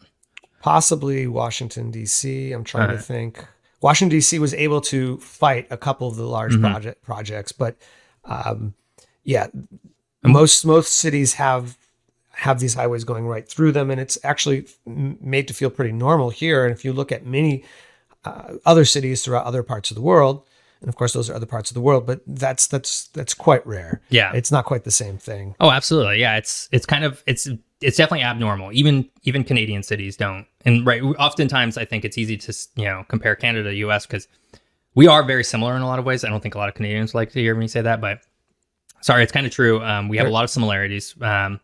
Possibly Washington, D.C. I'm trying to think. Washington, D.C. was able to fight a couple of the large projects, but most cities have these highways going right through them, and it's actually made to feel pretty normal here. And if you look at many other cities throughout other parts of the world, And of course, those are other parts of the world, but that's quite rare. Yeah. It's not quite the same thing. Oh, absolutely. Yeah, it's kind of it's definitely abnormal. Even Canadian cities don't. And right, oftentimes I think it's easy to compare Canada to US because we are very similar in a lot of ways. I don't think a lot of Canadians like to hear me say that, but sorry, it's kind of true. We have a lot of similarities, but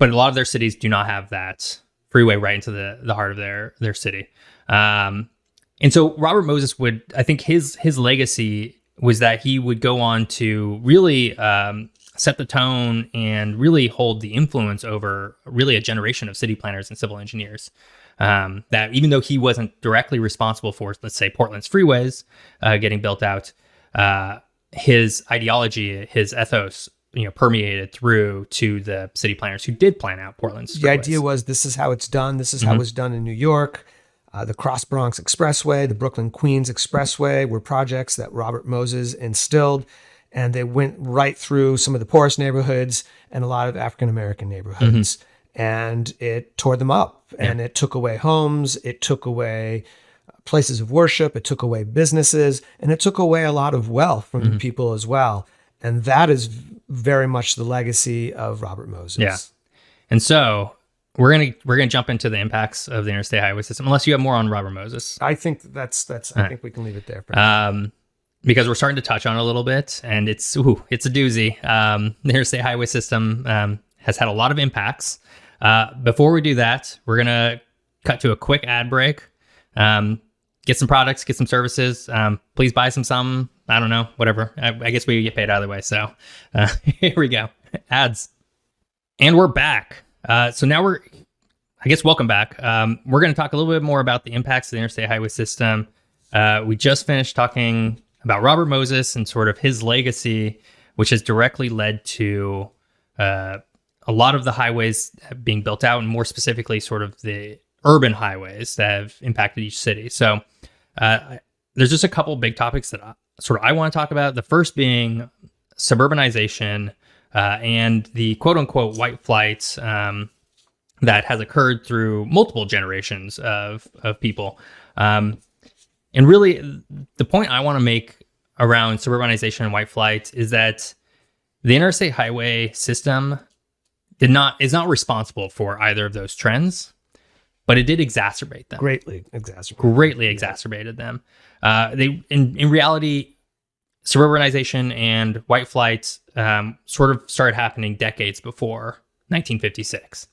a lot of their cities do not have that freeway right into the heart of their city. And so Robert Moses I think his legacy was that he would go on to really set the tone and really hold the influence over really a generation of city planners and civil engineers. That even though he wasn't directly responsible for, let's say, Portland's freeways getting built out, his ideology, his ethos, permeated through to the city planners who did plan out Portland's freeways. The idea was this is how it's done. This is how it was done in New York. The Cross Bronx Expressway, the Brooklyn Queens Expressway were projects that Robert Moses instilled, and they went right through some of the poorest neighborhoods and a lot of African-American neighborhoods. And it tore them up, and it took away homes, it took away places of worship, it took away businesses, and it took away a lot of wealth from people as well. And that is very much the legacy of Robert Moses. Yeah. And so we're gonna jump into the impacts of the Interstate Highway System, unless you have more on Robert Moses. I think I think we can leave it there for now. Because we're starting to touch on it a little bit, and it's a doozy. The Interstate Highway System has had a lot of impacts. Before we do that, we're gonna cut to a quick ad break. Get some products, get some services. Please buy something. I don't know, whatever. I guess we get paid either way. So here we go. Ads. And we're back. So now welcome back. We're going to talk a little bit more about the impacts of the Interstate Highway System. We just finished talking about Robert Moses and sort of his legacy, which has directly led to a lot of the highways being built out, and more specifically, sort of the urban highways that have impacted each city. So there's just a couple big topics that I want to talk about. The first being suburbanization and the quote unquote white flight that has occurred through multiple generations of people. And really the point I want to make around suburbanization and white flight is that the Interstate Highway System is not responsible for either of those trends, but it did exacerbate them. Greatly exacerbated them. They, in reality, suburbanization and white flight sort of started happening decades before 1956.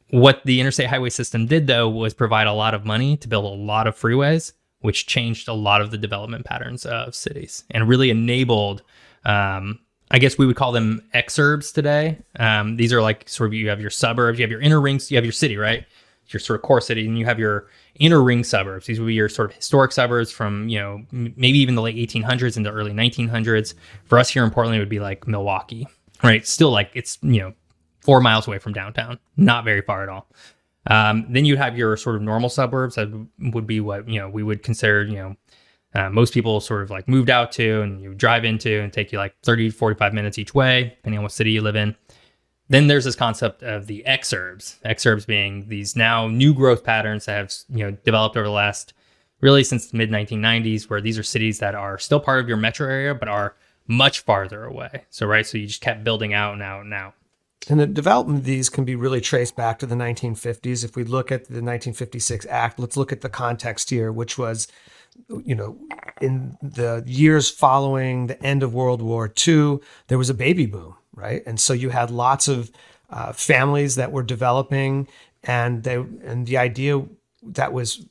What the Interstate Highway System did, though, was provide a lot of money to build a lot of freeways, which changed a lot of the development patterns of cities and really enabled, I guess we would call them exurbs today. These are like sort of, you have your suburbs, you have your inner rings, you have your city, right? Your sort of core city, and you have your inner ring suburbs. These would be your sort of historic suburbs from, maybe even the late 1800s into early 1900s. For us here in Portland, it would be like Milwaukee, right? Still like it's, 4 miles away from downtown, not very far at all. Then you'd have your sort of normal suburbs that would be what, we would consider, most people sort of like moved out to, and you drive into, and take you like 30 to 45 minutes each way, depending on what city you live in. Then there's this concept of the exurbs being these now new growth patterns that have, developed over the last, really since the mid 1990s, where these are cities that are still part of your metro area, but are much farther away. So you just kept building out and out and out. And the development of these can be really traced back to the 1950s. If we look at the 1956 Act, let's look at the context here, which was, in the years following the end of World War II, there was a baby boom, right? And so you had lots of families that were developing, and the idea that was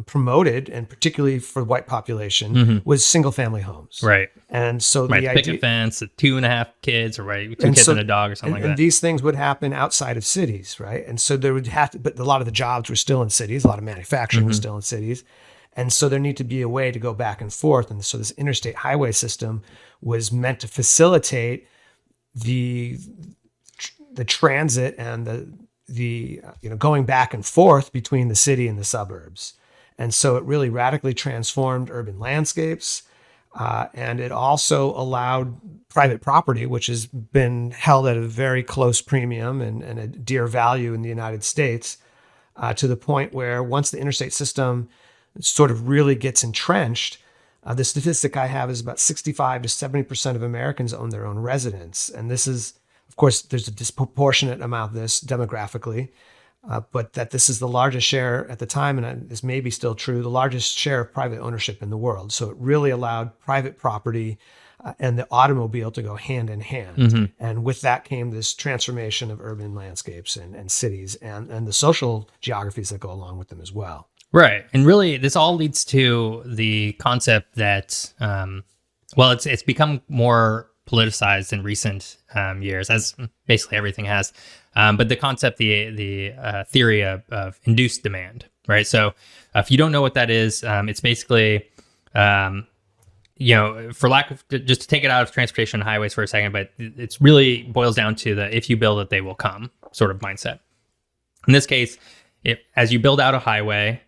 promoted, and particularly for the white population, was single family homes. Right. And so the idea, picket fence, 2.5 kids, or two kids and a dog or something like that. And these things would happen outside of cities, right? And so there would have to, but a lot of the jobs were still in cities, a lot of manufacturing was still in cities. And so there need to be a way to go back and forth. And so this interstate highway system was meant to facilitate the transit and the going back and forth between the city and the suburbs. And so it really radically transformed urban landscapes. And it also allowed private property, which has been held at a very close premium and a dear value in the United States, to the point where once the interstate system sort of really gets entrenched, The statistic I have is about 65 to 70% of Americans own their own residence. And this is, of course, there's a disproportionate amount of this demographically, but that this is the largest share at the time, and this may be still true, the largest share of private ownership in the world. So it really allowed private property and the automobile to go hand in hand. And with that came this transformation of urban landscapes and cities and the social geographies that go along with them as well. Right. And really, this all leads to the concept that, it's become more politicized in recent years, as basically everything has. But the concept, the theory of induced demand, right? So if you don't know what that is, it's basically, for lack of, just to take it out of transportation and highways for a second, but it's really boils down to the if you build it, they will come sort of mindset. In this case, as you build out a highway,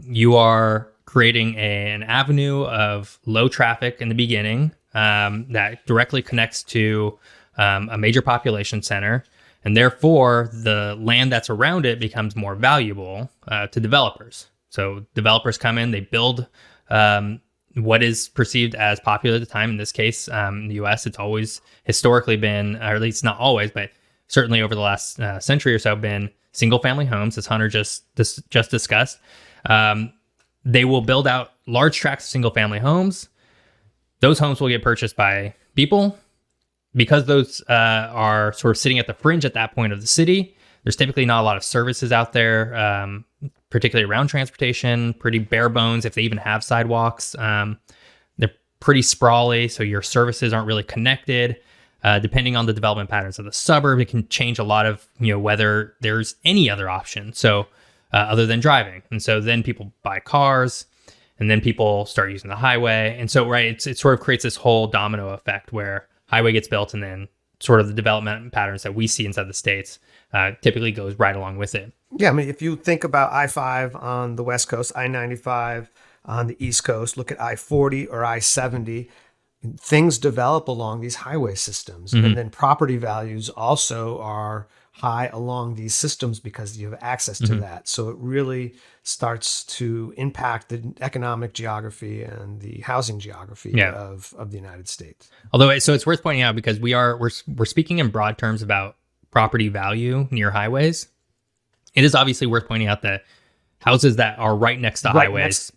you are creating an avenue of low traffic in the beginning that directly connects to a major population center. And therefore, the land that's around it becomes more valuable to developers. So developers come in, they build what is perceived as popular at the time. In this case, in the U.S., it's always historically been, or at least not always, but certainly over the last century or so, been single-family homes, as Hunter just discussed. They will build out large tracts of single-family homes. Those homes will get purchased by people. Because those are sort of sitting at the fringe at that point of the city, there's typically not a lot of services out there, particularly around transportation, pretty bare bones if they even have sidewalks. They're pretty sprawly, so your services aren't really connected. Depending on the development patterns of the suburb, it can change a lot of, whether there's any other option. So other than driving. And so then people buy cars and then people start using the highway. And so, right, it sort of creates this whole domino effect where highway gets built and then sort of the development patterns that we see inside the States typically goes right along with it. Yeah, I mean, if you think about I-5 on the West Coast, I-95 on the East Coast, look at I-40 or I-70, things develop along these highway systems. And then property values also are high along these systems because you have access to that. So it really starts to impact the economic geography and the housing geography of the United States. Although, so it's worth pointing out because we're speaking in broad terms about property value near highways. It is obviously worth pointing out that houses that are right next to highways,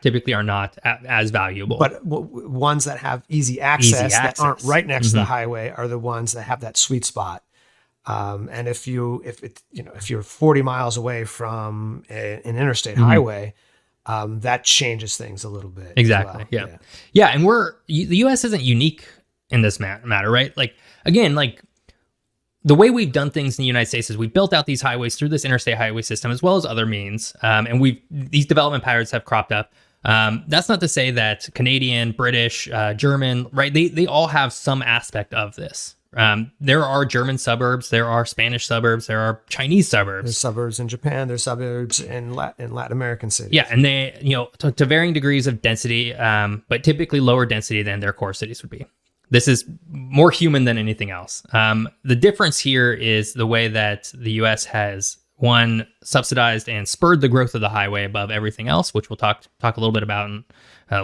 typically are not as valuable. But ones that have easy access that aren't right next to the highway are the ones that have that sweet spot. And if you're 40 miles away from an interstate highway, that changes things a little bit. Exactly. Well. Yeah. And the U.S. isn't unique in this matter, right? Like, again, like the way we've done things in the United States is we built out these highways through this interstate highway system as well as other means. And these development patterns have cropped up. That's not to say that Canadian, British, German, right? They all have some aspect of this. There are German suburbs, there are Spanish suburbs, there are Chinese suburbs. There's suburbs in Japan, there's suburbs in Latin American cities. Yeah, and they, to varying degrees of density, but typically lower density than their core cities would be. This is more human than anything else. The difference here is the way that the U.S. has, one, subsidized and spurred the growth of the highway above everything else, which we'll talk a little bit about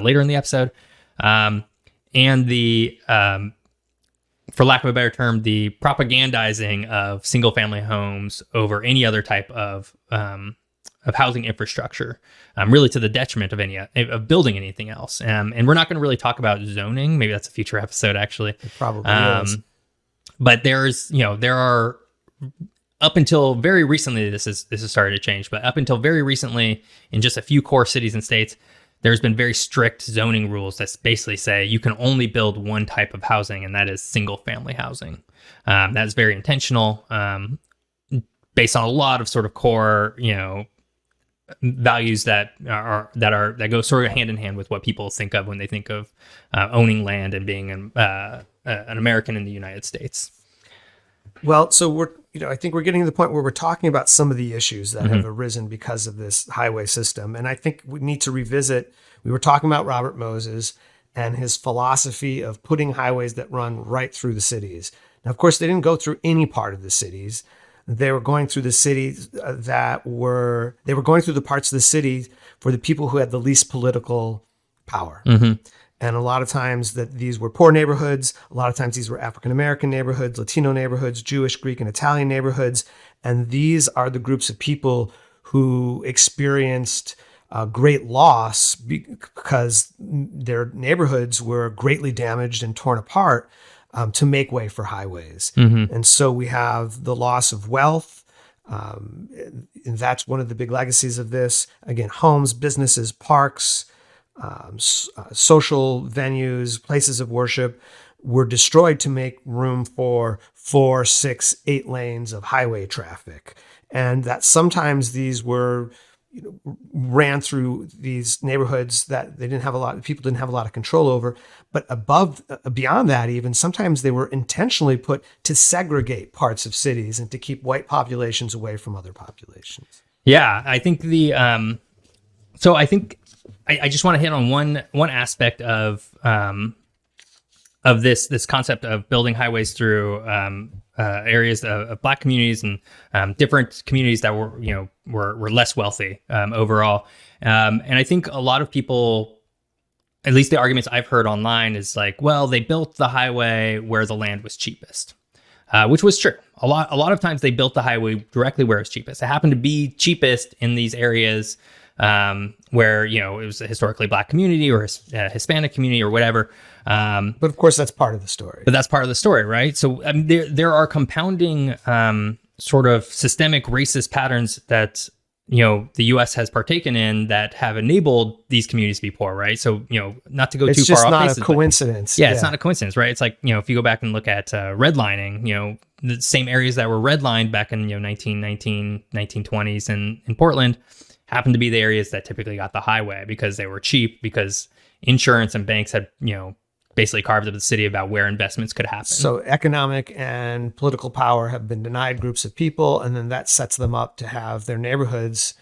later in the episode. And the for lack of a better term, the propagandizing of single-family homes over any other type of housing infrastructure, really to the detriment of building anything else. And we're not going to really talk about zoning. Maybe that's a future episode, actually. It probably is. But there are, up until very recently, this has started to change. But up until very recently, in just a few core cities and states, there's been very strict zoning rules that basically say you can only build one type of housing, and that is single-family housing. That is very intentional, based on a lot of sort of core, values that go sort of hand in hand with what people think of when they think of owning land and being an American in the United States. Well, so I think we're getting to the point where we're talking about some of the issues that have arisen because of this highway system. And I think we need to revisit, we were talking about Robert Moses and his philosophy of putting highways that run right through the cities. Now, of course, they didn't go through any part of the cities. They were going through the cities they were going through the parts of the city for the people who had the least political power. Mm-hmm. And a lot of times that these were poor neighborhoods. A lot of times these were African-American neighborhoods, Latino neighborhoods, Jewish, Greek, and Italian neighborhoods. And these are the groups of people who experienced great loss because their neighborhoods were greatly damaged and torn apart to make way for highways. Mm-hmm. And so we have the loss of wealth. And that's one of the big legacies of this. Again, homes, businesses, parks, social venues, places of worship were destroyed to make room for 4, 6, 8 lanes of highway traffic. And that sometimes these were, ran through these neighborhoods that people didn't have a lot of control over. But beyond that, even sometimes they were intentionally put to segregate parts of cities and to keep white populations away from other populations. Yeah, I think so I think I just want to hit on one aspect of this concept of building highways through areas of Black communities and different communities that were less wealthy overall. And I think a lot of people, at least the arguments I've heard online, is like, well, they built the highway where the land was cheapest, which was true. A lot of times they built the highway directly where it's cheapest. It happened to be cheapest in these areas where it was a historically Black community or a Hispanic community or whatever. But of course, that's part of the story. But that's part of the story, right? So I mean, there are compounding sort of systemic racist patterns that the U.S. has partaken in that have enabled these communities to be poor, right? So not to go too far off. It's just not a coincidence. Yeah, it's not a coincidence, right? It's like if you go back and look at redlining, the same areas that were redlined back in 1919, 1920s in Portland happened to be the areas that typically got the highway because they were cheap, because insurance and banks had basically carved up the city about where investments could happen. So economic and political power have been denied groups of people, and then that sets them up to have their neighborhoods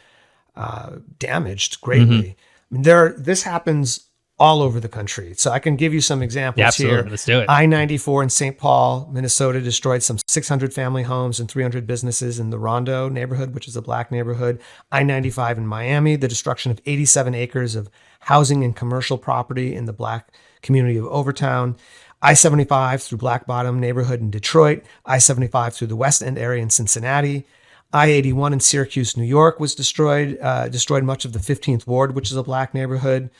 damaged greatly. Mm-hmm. I mean, this happens all over the country. So I can give you some examples here. Let's do it. I-94 in St. Paul, Minnesota, destroyed some 600 family homes and 300 businesses in the Rondo neighborhood, which is a Black neighborhood. I-95 in Miami, the destruction of 87 acres of housing and commercial property in the Black community of Overtown. I-75 through Black Bottom neighborhood in Detroit. I-75 through the West End area in Cincinnati. I-81 in Syracuse, New York was destroyed much of the 15th Ward, which is a Black neighborhood.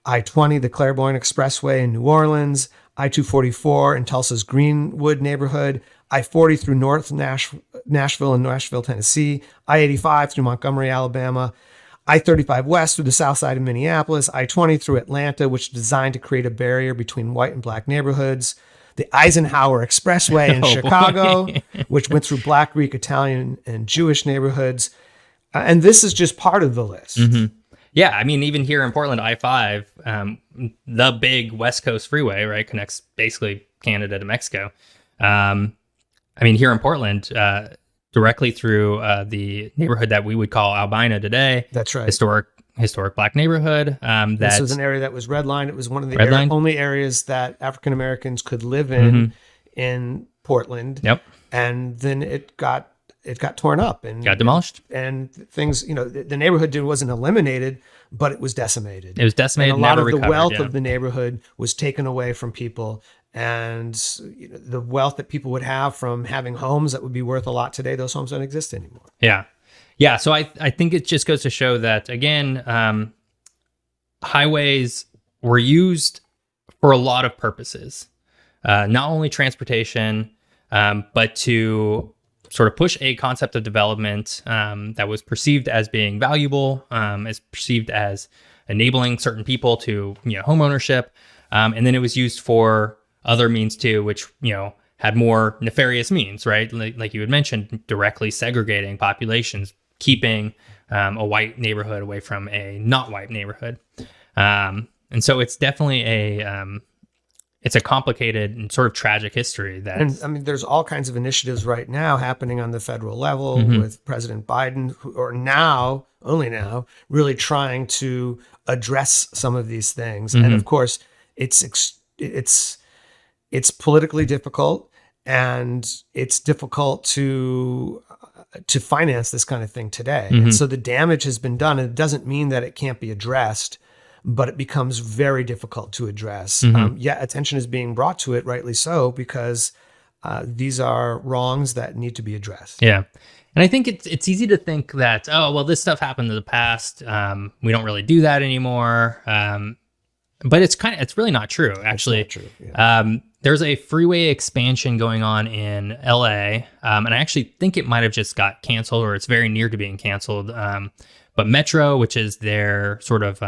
I-20, the Claiborne Expressway in New Orleans. I-244 in Tulsa's Greenwood neighborhood. I-40 through North Nashville and Nashville, Tennessee. I-85 through Montgomery, Alabama. I-35 west through the south side of Minneapolis. I-20 through Atlanta, which is designed to create a barrier between white and Black neighborhoods. The Eisenhower Expressway in Chicago, which went through Black, Greek, Italian, and Jewish neighborhoods. And this is just part of the list. Mm-hmm. Yeah, I mean, even here in Portland, I-5, the big West Coast freeway, right, connects basically Canada to Mexico. I mean, here in Portland, directly through the neighborhood that we would call Albina today. That's right. Historic Black neighborhood. This was an area that was redlined. It was one of the only areas that African Americans could live in Portland. Yep. And then it got torn up and got demolished. And things, the neighborhood wasn't eliminated, but it was decimated. It was decimated. And a lot of the wealth of the neighborhood was taken away from people. And the wealth that people would have from having homes that would be worth a lot today, those homes don't exist anymore. Yeah. Yeah. So I think it just goes to show that, again, highways were used for a lot of purposes, not only transportation, but to sort of push a concept of development that was perceived as being valuable, as perceived as enabling certain people to home ownership, and then it was used for other means too, which had more nefarious means, right? Like you had mentioned, directly segregating populations, keeping a white neighborhood away from a not white neighborhood, and so it's definitely it's a complicated and sort of tragic history. And I mean, there's all kinds of initiatives right now happening on the federal level with President Biden, only now, really trying to address some of these things. And of course, it's politically difficult, and it's difficult to finance this kind of thing today. And so the damage has been done, and it doesn't mean that it can't be addressed. but it becomes very difficult to address. Yet attention is being brought to it, rightly so, because these are wrongs that need to be addressed. Yeah. And I think it's easy to think that, oh, well, this stuff happened in the past. We don't really do that anymore. But it's really not true, actually. It's not true, yeah. There's a freeway expansion going on in LA. And I actually think it might have just got canceled, or it's very near to being canceled. But Metro, which is their sort of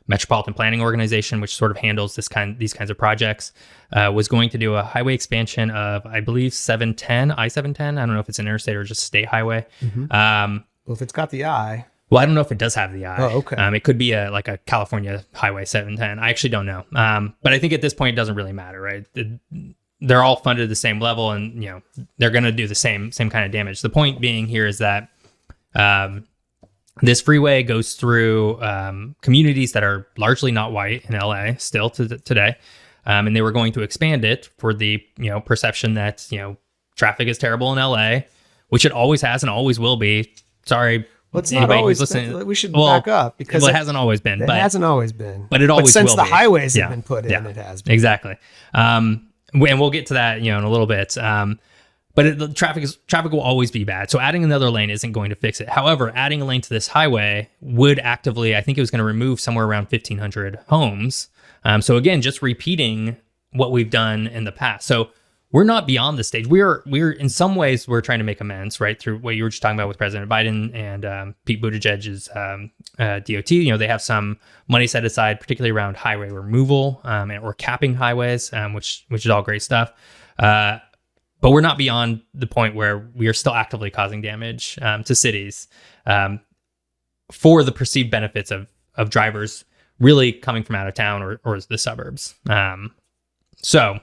metropolitan planning organization, which sort of handles these kinds of projects, was going to do a highway expansion of, I believe, I-710. I don't know if it's an interstate or just a state highway. Well, if it's got the I. Well, I don't know if it does have the I. Oh, okay. It could be like a California Highway 710. I actually don't know. But I think at this point, it doesn't really matter, right? They're all funded at the same level, and they're going to do the same kind of damage. The point being here is that this freeway goes through communities that are largely not white in LA still today. And they were going to expand it for the perception that traffic is terrible in LA, which it always has and always will be. Sorry. Well, it's not always. We should back up, because it hasn't always been. It hasn't always been. But it always will be. But since the highways have been put in, it has been. Exactly. And we'll get to that, in a little bit. But the traffic will always be bad. So adding another lane isn't going to fix it. However, adding a lane to this highway would actively, I think it was going to remove somewhere around 1,500 homes. So again, just repeating what we've done in the past. So we're not beyond the stage. We're in some ways, we're trying to make amends, right? Through what you were just talking about with President Biden and Pete Buttigieg's DOT. They have some money set aside, particularly around highway removal or capping highways, which is all great stuff. But we're not beyond the point where we are still actively causing damage to cities for the perceived benefits of drivers really coming from out of town or the suburbs. So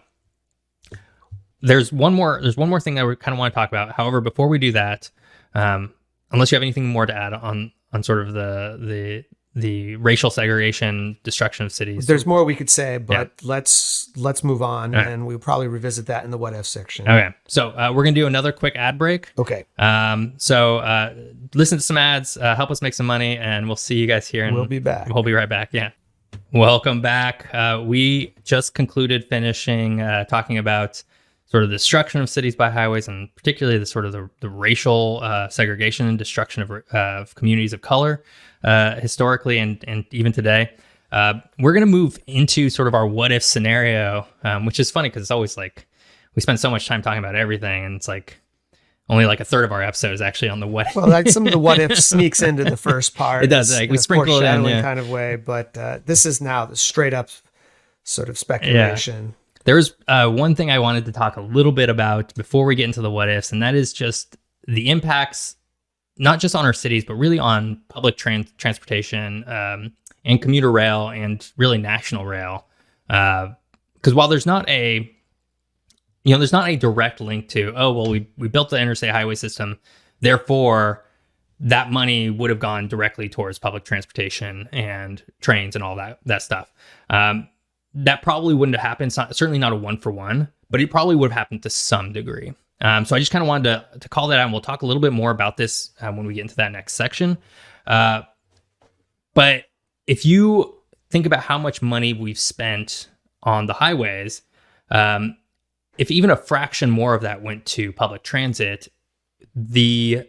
there's one more thing that we kind of want to talk about. However, before we do that, unless you have anything more to add on sort of the racial segregation, destruction of cities. There's more we could say, but let's move on, and we'll probably revisit that in the what if section. Okay. So we're going to do another quick ad break. Okay. So listen to some ads, help us make some money, and we'll see you guys here. And we'll be back. We'll be right back. Yeah. Welcome back. We just concluded finishing talking about sort of the destruction of cities by highways, and particularly the sort of the racial segregation and destruction of communities of color historically and even today. We're going to move into sort of our what if scenario, which is funny because it's always like we spend so much time talking about everything, and it's like only like a third of our episode is actually on the what if. Well, like some of the what if sneaks into the first part. It does. Like we sprinkle it in, kind of way, but this is now the straight up sort of speculation. Yeah. There's one thing I wanted to talk a little bit about before we get into the what ifs, and that is just the impacts, not just on our cities, but really on public transportation and commuter rail and really national rail. Because while there's not a direct link to, oh, well, we built the interstate highway system, therefore that money would have gone directly towards public transportation and trains and all that stuff. That probably wouldn't have happened. It's certainly not a 1-for-1, but it probably would have happened to some degree. So I just kind of wanted to call that out, and we'll talk a little bit more about this when we get into that next section. But if you think about how much money we've spent on the highways, if even a fraction more of that went to public transit, the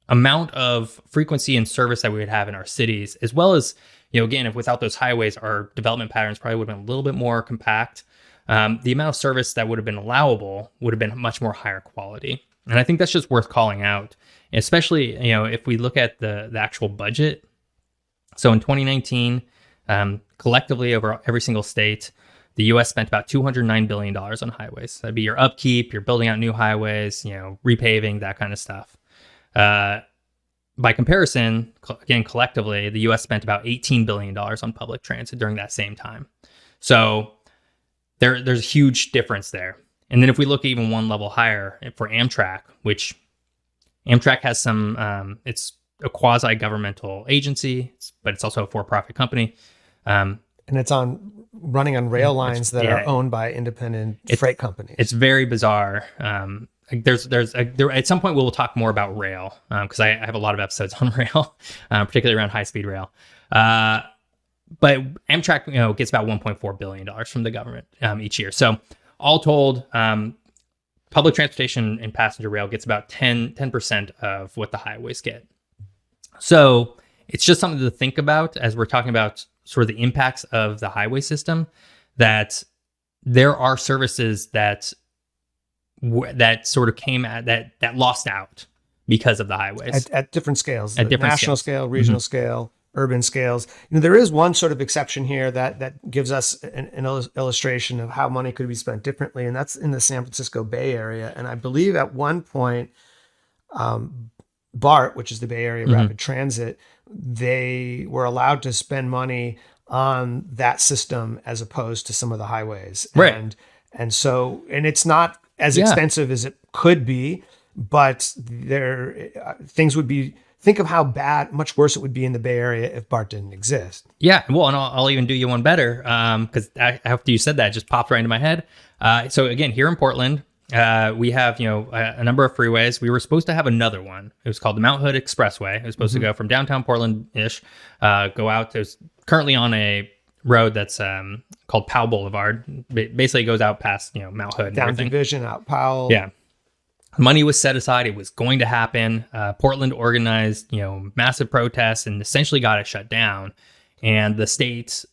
amount of frequency and service that we would have in our cities, as well as, again, if without those highways, our development patterns probably would have been a little bit more compact. The amount of service that would have been allowable would have been much more higher quality. And I think that's just worth calling out, especially, if we look at the actual budget. So in 2019, collectively over every single state, the U.S. spent about $209 billion on highways. That'd be your upkeep, you're building out new highways, repaving, that kind of stuff. By comparison, again, collectively, the U.S. spent about $18 billion on public transit during that same time. So there's a huge difference there. And then if we look even one level higher for Amtrak, which Amtrak has some, it's a quasi-governmental agency, but it's also a for-profit company. And it's running on rail lines that are owned by independent freight companies. It's very bizarre. At some point we'll talk more about rail because I have a lot of episodes on rail, particularly around high-speed rail. but Amtrak, gets about $1.4 billion from the government each year. So all told, public transportation and passenger rail gets about 10% of what the highways get. So it's just something to think about as we're talking about sort of the impacts of the highway system, that there are services that sort of came at that lost out because of the highways at different scales, at different national scale, regional scale, urban scales. There is one sort of exception here that gives us an illustration of how money could be spent differently, and that's in the San Francisco Bay Area. And I believe at one point, BART, which is the Bay Area Rapid Transit, they were allowed to spend money on that system as opposed to some of the highways. Right. And so it's not as expensive as it could be, but things would be, think of how much worse it would be in the Bay Area if BART didn't exist. Yeah. Well, and I'll even do you one better, because after you said that, it just popped right into my head. So again, here in Portland, we have, a number of freeways. We were supposed to have another one. It was called the Mount Hood Expressway. It was supposed to go from downtown Portland-ish, go out. It's currently on a road that's called Powell Boulevard. Basically goes out past, Mount Hood. Down Division, out Powell. Yeah. Money was set aside. It was going to happen. Portland organized, massive protests and essentially got it shut down. And the state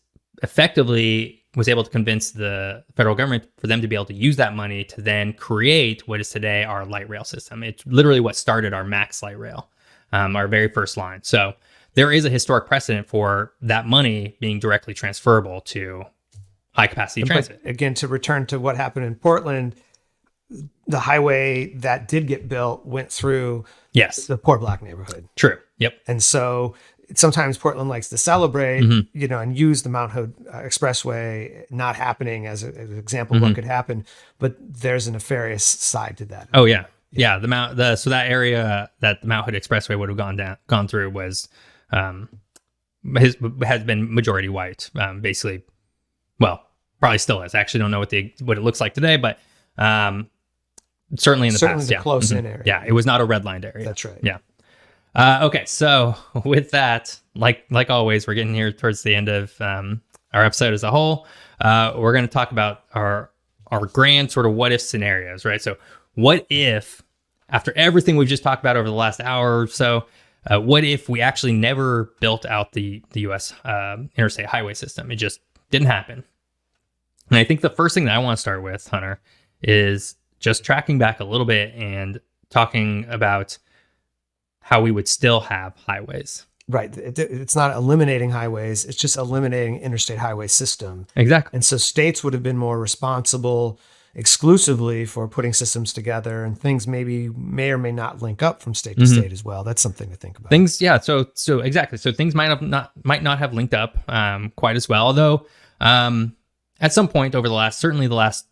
effectively was able to convince the federal government for them to be able to use that money to then create what is today our light rail system. It's literally what started our MAX light rail, our very first line. So there is a historic precedent for that money being directly transferable to high capacity transit. But again, to return to what happened in Portland, the highway that did get built went through the poor Black neighborhood. True. Yep. And so sometimes Portland likes to celebrate, and use the Mount Hood Expressway not happening as an example of what could happen. But there's a nefarious side to that. Oh yeah. Yeah. So that area that the Mount Hood Expressway would have gone through was, has been majority white, basically. Well, probably still is. I actually don't know what it looks like today, but, certainly in the past. The close in area. Yeah. It was not a redlined area. That's right. Yeah. Okay, so with that, like always, we're getting here towards the end of our episode as a whole. We're going to talk about our grand sort of what if scenarios, right? So what if, after everything we've just talked about over the last hour or so, what if we actually never built out the U.S. Interstate Highway System? It just didn't happen. And I think the first thing that I want to start with, Hunter, is just tracking back a little bit and talking about how we would still have highways. Right. It's not eliminating highways. It's just eliminating interstate highway system. Exactly. And so states would have been more responsible exclusively for putting systems together, and things may or may not link up from state to state as well. That's something to think about. So exactly. So things might not have linked up quite as well, although at some point over the last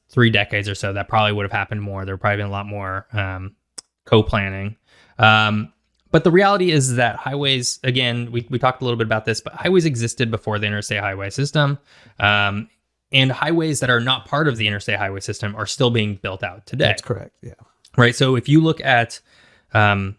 3 decades or so, that probably would have happened more. There would probably been a lot more co-planning. But the reality is that highways, again, we talked a little bit about this, but highways existed before the Interstate Highway System. And highways that are not part of the Interstate Highway System are still being built out today. That's correct, yeah. Right, so if you look at a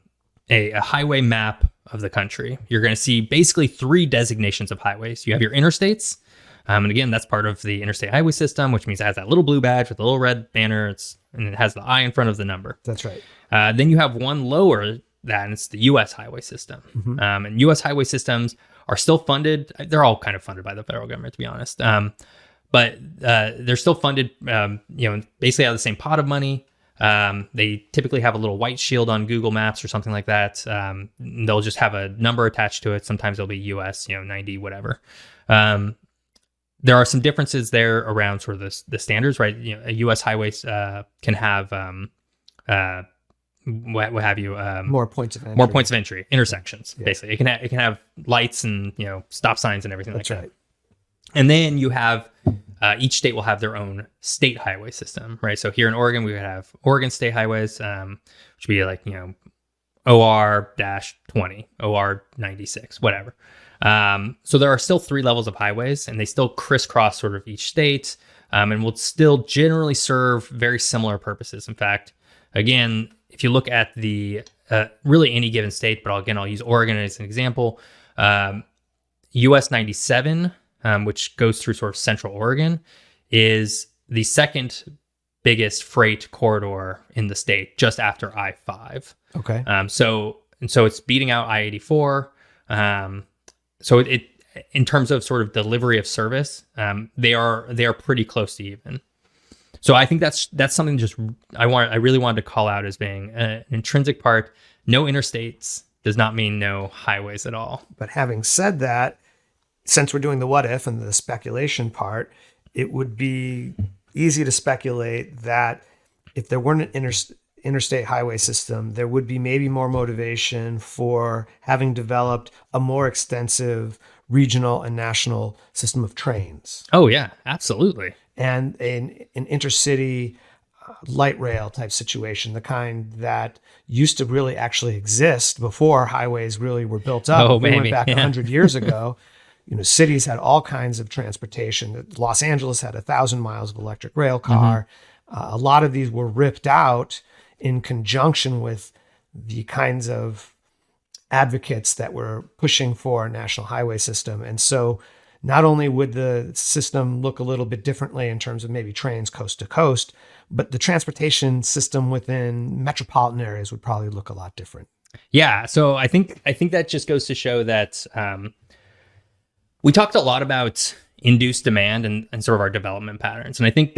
highway map of the country, you're going to see basically 3 designations of highways. You have your interstates, and again, that's part of the Interstate Highway System, which means it has that little blue badge with a little red banner, and it has the I in front of the number. That's right. Then you have one lower that, and it's the U.S. highway system. And U.S. highway systems are still funded. They're all kind of funded by the federal government, to be honest. But they're still funded, basically out of the same pot of money. They typically have a little white shield on Google Maps or something like that. They'll just have a number attached to it. Sometimes it'll be U.S., 90, whatever. There are some differences there around sort of the standards, right? A U.S. highway can have what have you? More points of entry. Intersections. Yeah. Basically, it can have lights and stop signs and everything. That's like right. That. And then you have each state will have their own state highway system, right? So here in Oregon, we would have Oregon state highways, which would be like OR-20, OR-96, whatever. So there are still 3 levels of highways, and they still crisscross sort of each state, and will still generally serve very similar purposes. In fact, again, if you look at the really any given state, but I'll use Oregon as an example, US 97 which goes through sort of central Oregon, is the second biggest freight corridor in the state, just after I-5. Okay. So it's beating out I-84. So it in terms of sort of delivery of service, they are pretty close to even. So I think that's something I really wanted to call out as being an intrinsic part. No interstates does not mean no highways at all. But having said that, since we're doing the what if and the speculation part, it would be easy to speculate that if there weren't an interstate highway system, there would be maybe more motivation for having developed a more extensive regional and national system of trains. Oh, yeah, absolutely. And an intercity light rail type situation, the kind that used to really actually exist before highways really were built up. Oh, we maybe. went back Yeah. 100 years ago. Cities had all kinds of transportation. Los Angeles had 1,000 miles of electric rail car. A lot of these were ripped out in conjunction with the kinds of advocates that were pushing for a national highway system. And so not only would the system look a little bit differently in terms of maybe trains coast to coast, but the transportation system within metropolitan areas would probably look a lot different. Yeah. So I think that just goes to show that we talked a lot about induced demand and sort of our development patterns. And I think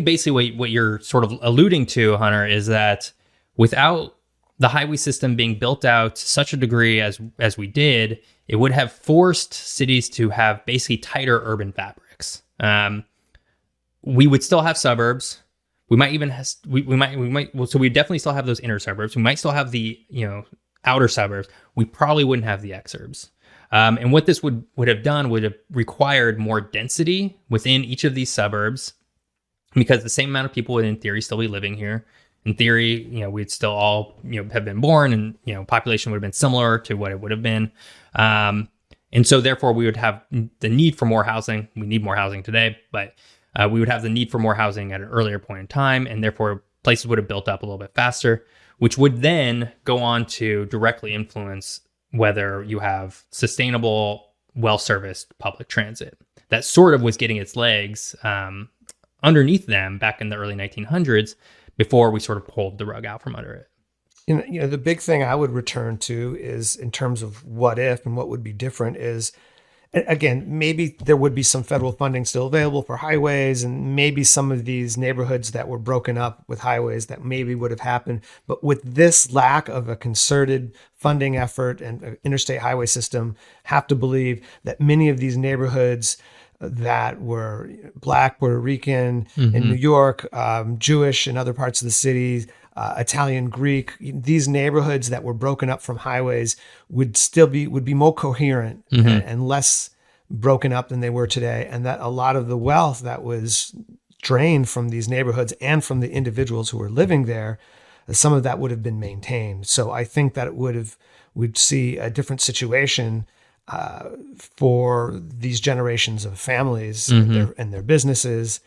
basically what you're sort of alluding to, Hunter, is that without the highway system being built out to such a degree as we did, it would have forced cities to have basically tighter urban fabrics. We would still have suburbs. We might even have, so we definitely still have those inner suburbs. We might still have the outer suburbs. We probably wouldn't have the exurbs. And what this would have done would have required more density within each of these suburbs, because the same amount of people would, in theory, still be living here. In theory, we'd still all, have been born, and, population would have been similar to what it would have been. And so therefore we would have the need for more housing. We need more housing today, but we would have the need for more housing at an earlier point in time. And therefore places would have built up a little bit faster, which would then go on to directly influence whether you have sustainable, well-serviced public transit. That sort of was getting its legs underneath them back in the early 1900s, before we sort of pulled the rug out from under it. The big thing I would return to is, in terms of what if and what would be different, is, again, maybe there would be some federal funding still available for highways, and maybe some of these neighborhoods that were broken up with highways, that maybe would have happened. But with this lack of a concerted funding effort and an interstate highway system, have to believe that many of these neighborhoods that were Black, Puerto Rican in New York, Jewish in other parts of the city, Italian, Greek, these neighborhoods that were broken up from highways would be more coherent and less broken up than they were today. And that a lot of the wealth that was drained from these neighborhoods and from the individuals who were living there, some of that would have been maintained. So I think that we'd see a different situation for these generations of families and their businesses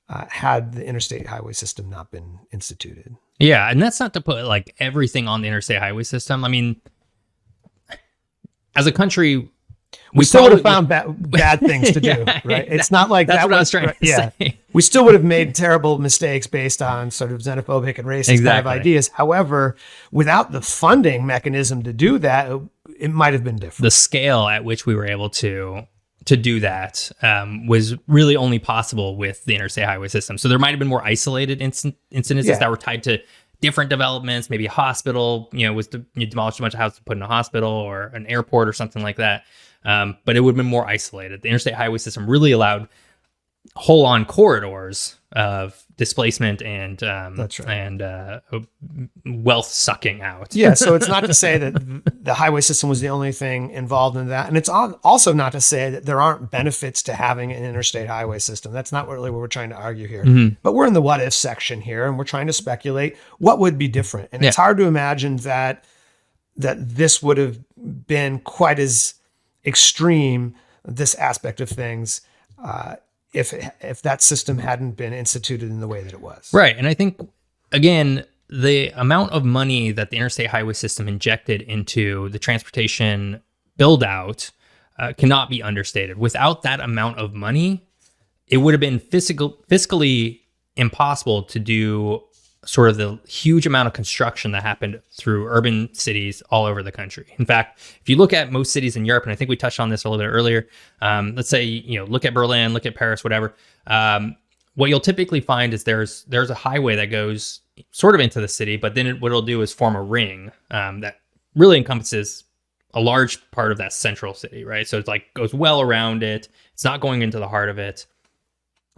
had the interstate highway system not been instituted. Yeah, and that's not to put like everything on the interstate highway system. I mean, as a country, we still would have found bad things to do, right? It's not like that's that what I was trying to say. We still would have made terrible mistakes based on sort of xenophobic and racist kind of ideas. However, without the funding mechanism to do that, it might have been different. The scale at which we were able to do that was really only possible with the interstate highway system. So there might have been more isolated incidences that were tied to different developments, maybe a hospital, was demolished a bunch of houses to put in a hospital, or an airport or something like that. But it would have been more isolated. The interstate highway system really allowed whole-on corridors of displacement and That's right. and wealth sucking out. Yeah, so it's not to say that the highway system was the only thing involved in that, and it's also not to say that there aren't benefits to having an interstate highway system. That's not really what we're trying to argue here. But we're in the what if section here, and we're trying to speculate what would be different. And it's hard to imagine that this would have been quite as extreme, this aspect of things, if that system hadn't been instituted in the way that it was. Right. And I think, again, the amount of money that the interstate highway system injected into the transportation build out cannot be understated. Without that amount of money, it would have been fiscally impossible to do sort of the huge amount of construction that happened through urban cities all over the country. In fact, if you look at most cities in Europe, and I think we touched on this a little bit earlier, let's say, look at Berlin, look at Paris, whatever. What you'll typically find is there's a highway that goes sort of into the city, but then what it'll do is form a ring that really encompasses a large part of that central city, right? So it's like goes well around it. It's not going into the heart of it.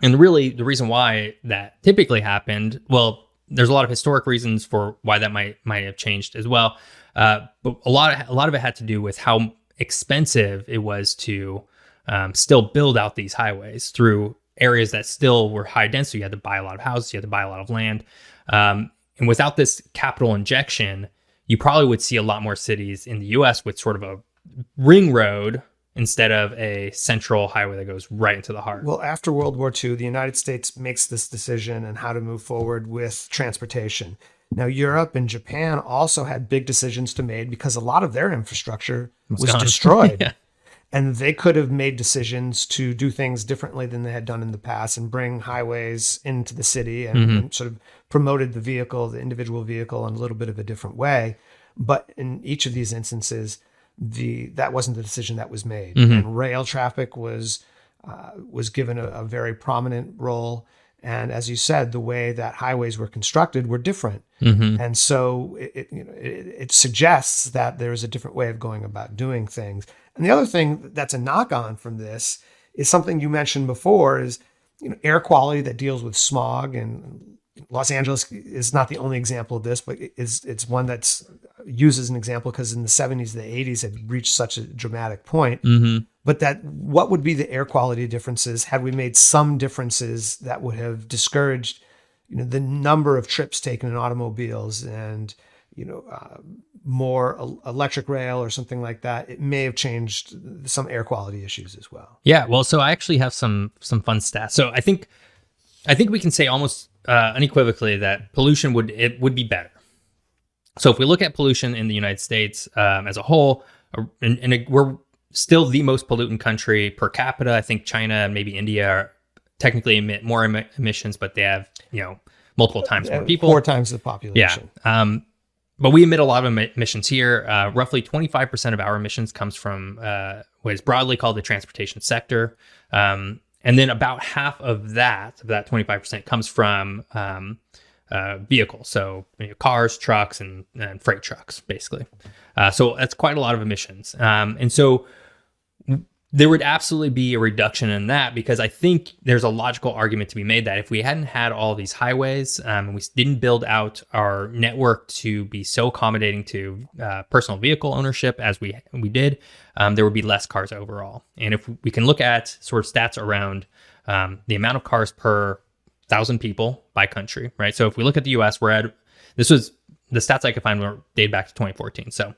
And really the reason why that typically happened, well, there's a lot of historic reasons for why that might have changed as well. But a lot of it had to do with how expensive it was to still build out these highways through areas that still were high density. You had to buy a lot of houses, you had to buy a lot of land. And without this capital injection, you probably would see a lot more cities in the US with sort of a ring road instead of a central highway that goes right into the heart. Well, after World War II, the United States makes this decision on how to move forward with transportation. Now, Europe and Japan also had big decisions to make because a lot of their infrastructure was destroyed. Yeah. And they could have made decisions to do things differently than they had done in the past and bring highways into the city and sort of promoted the individual vehicle in a little bit of a different way. But in each of these instances, that wasn't the decision that was made. And rail traffic was given a very prominent role. And as you said, the way that highways were constructed were different. And so it suggests that there's a different way of going about doing things. And the other thing that's a knock on from this is something you mentioned before is air quality that deals with smog. And Los Angeles is not the only example of this, but it's one that's used as an example because in the 70s, the 80s had reached such a dramatic point. But what would be the air quality differences had we made some differences that would have discouraged the number of trips taken in automobiles and more electric rail or something like that? It may have changed some air quality issues as well. Yeah, well, so I actually have some fun stats. So I think we can say almost unequivocally that pollution would be better. So if we look at pollution in the United States as a whole, and we're still the most pollutant country per capita. I think China and maybe India technically emit more emissions, but they have multiple times more people, 4 times the population. Yeah. But we emit a lot of emissions here. Roughly 25% of our emissions comes from what is broadly called the transportation sector. And then about half of that 25% comes from vehicles. So cars, trucks, and freight trucks, basically. So that's quite a lot of emissions. And so there would absolutely be a reduction in that because I think there's a logical argument to be made that if we hadn't had all these highways and we didn't build out our network to be so accommodating to personal vehicle ownership as we did, there would be less cars overall. And if we can look at sort of stats around the amount of cars per 1,000 people by country, right? So if we look at the US, this was the stats I could find were dated back to 2014. So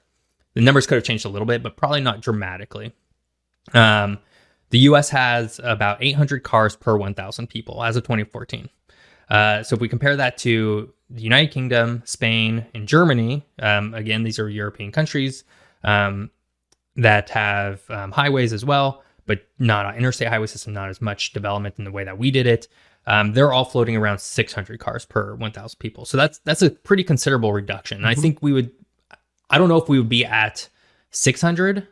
the numbers could have changed a little bit, but probably not dramatically. The US has about 800 cars per 1,000 people as of 2014. So if we compare that to the United Kingdom, Spain, and Germany, again, these are European countries that have highways as well, but not an interstate highway system, not as much development in the way that we did it. They're all floating around 600 cars per 1,000 people. So that's a pretty considerable reduction. And I think I don't know if we would be at 600.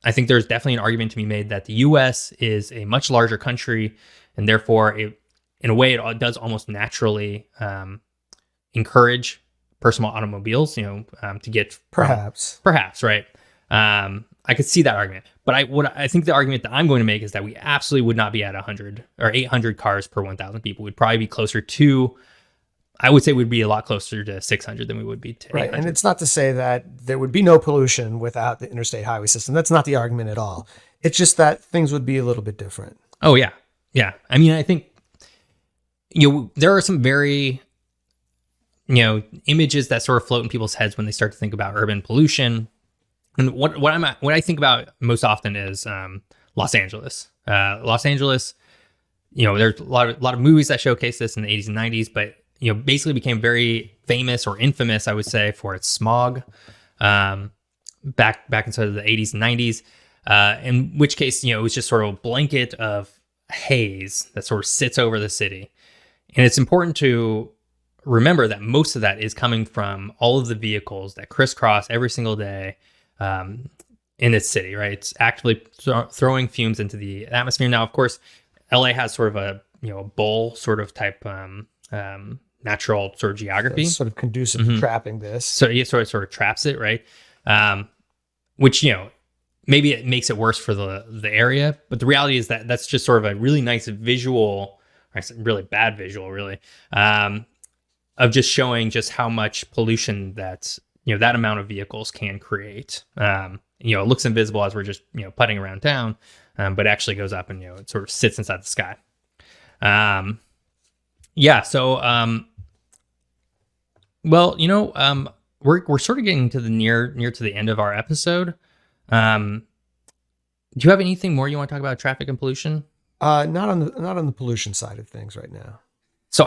I think there's definitely an argument to be made that the U.S. is a much larger country, and therefore, in a way, it does almost naturally encourage personal automobiles. To get perhaps, right. I could see that argument, but I think the argument that I'm going to make is that we absolutely would not be at 100 or 800 cars per 1,000 people. We'd probably be closer to. I would say we'd be a lot closer to 600 than we would be to 800. Right. And it's not to say that there would be no pollution without the interstate highway system. That's not the argument at all. It's just that things would be a little bit different. Oh, yeah. Yeah. I mean, I think, there are some very, images that sort of float in people's heads when they start to think about urban pollution. And what I think about most often is Los Angeles. Los Angeles, there's a lot of movies that showcase this in the 80s and 90s, but basically became very famous or infamous, I would say, for its smog back inside of the 80s and 90s. in which case, it was just sort of a blanket of haze that sort of sits over the city. And it's important to remember that most of that is coming from all of the vehicles that crisscross every single day in this city, right? It's actively throwing fumes into the atmosphere. Now, of course, LA has sort of a bowl sort of type natural sort of geography. So sort of conducive to trapping this. So it sort of traps it, right? Which, maybe it makes it worse for the area. But the reality is that that's just sort of a really nice visual, or really bad visual, really, of just showing just how much pollution that, that amount of vehicles can create. It looks invisible as we're just, putting around town, but actually goes up and, it sort of sits inside the sky. We're sort of getting to the near to the end of our episode. Do you have anything more you want to talk about traffic and pollution? Not on the pollution side of things right now. So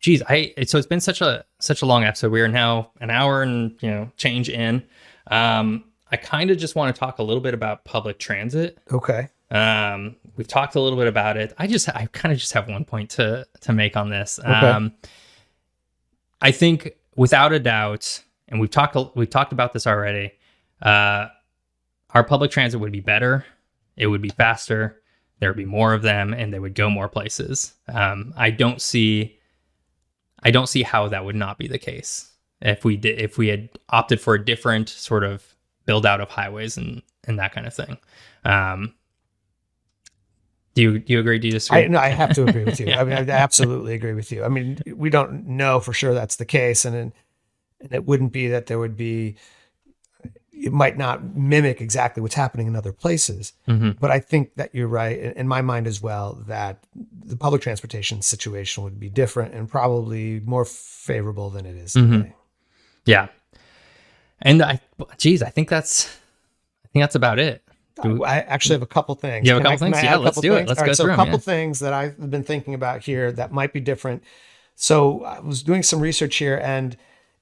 it's been such a long episode. We are now an hour and change in. I kind of just want to talk a little bit about public transit. Okay. We've talked a little bit about it. I kind of just have one point to make on this. Okay. I think without a doubt, and we've talked about this already, our public transit would be better. It would be faster. There would be more of them, and they would go more places. I don't see how that would not be the case if we had opted for a different sort of build out of highways and that kind of thing. Do you agree? Do you disagree? I have to agree with you. Yeah. I mean, I absolutely agree with you. I mean, we don't know for sure that's the case, and it wouldn't be that there would be. It might not mimic exactly what's happening in other places, but I think that you're right in my mind as well, that the public transportation situation would be different and probably more favorable than it is today. Yeah. And I think that's about it. I actually have a couple things. You have a couple things? Yeah, let's do it. Let's go through them. A couple things that I've been thinking about here that might be different. So I was doing some research here, and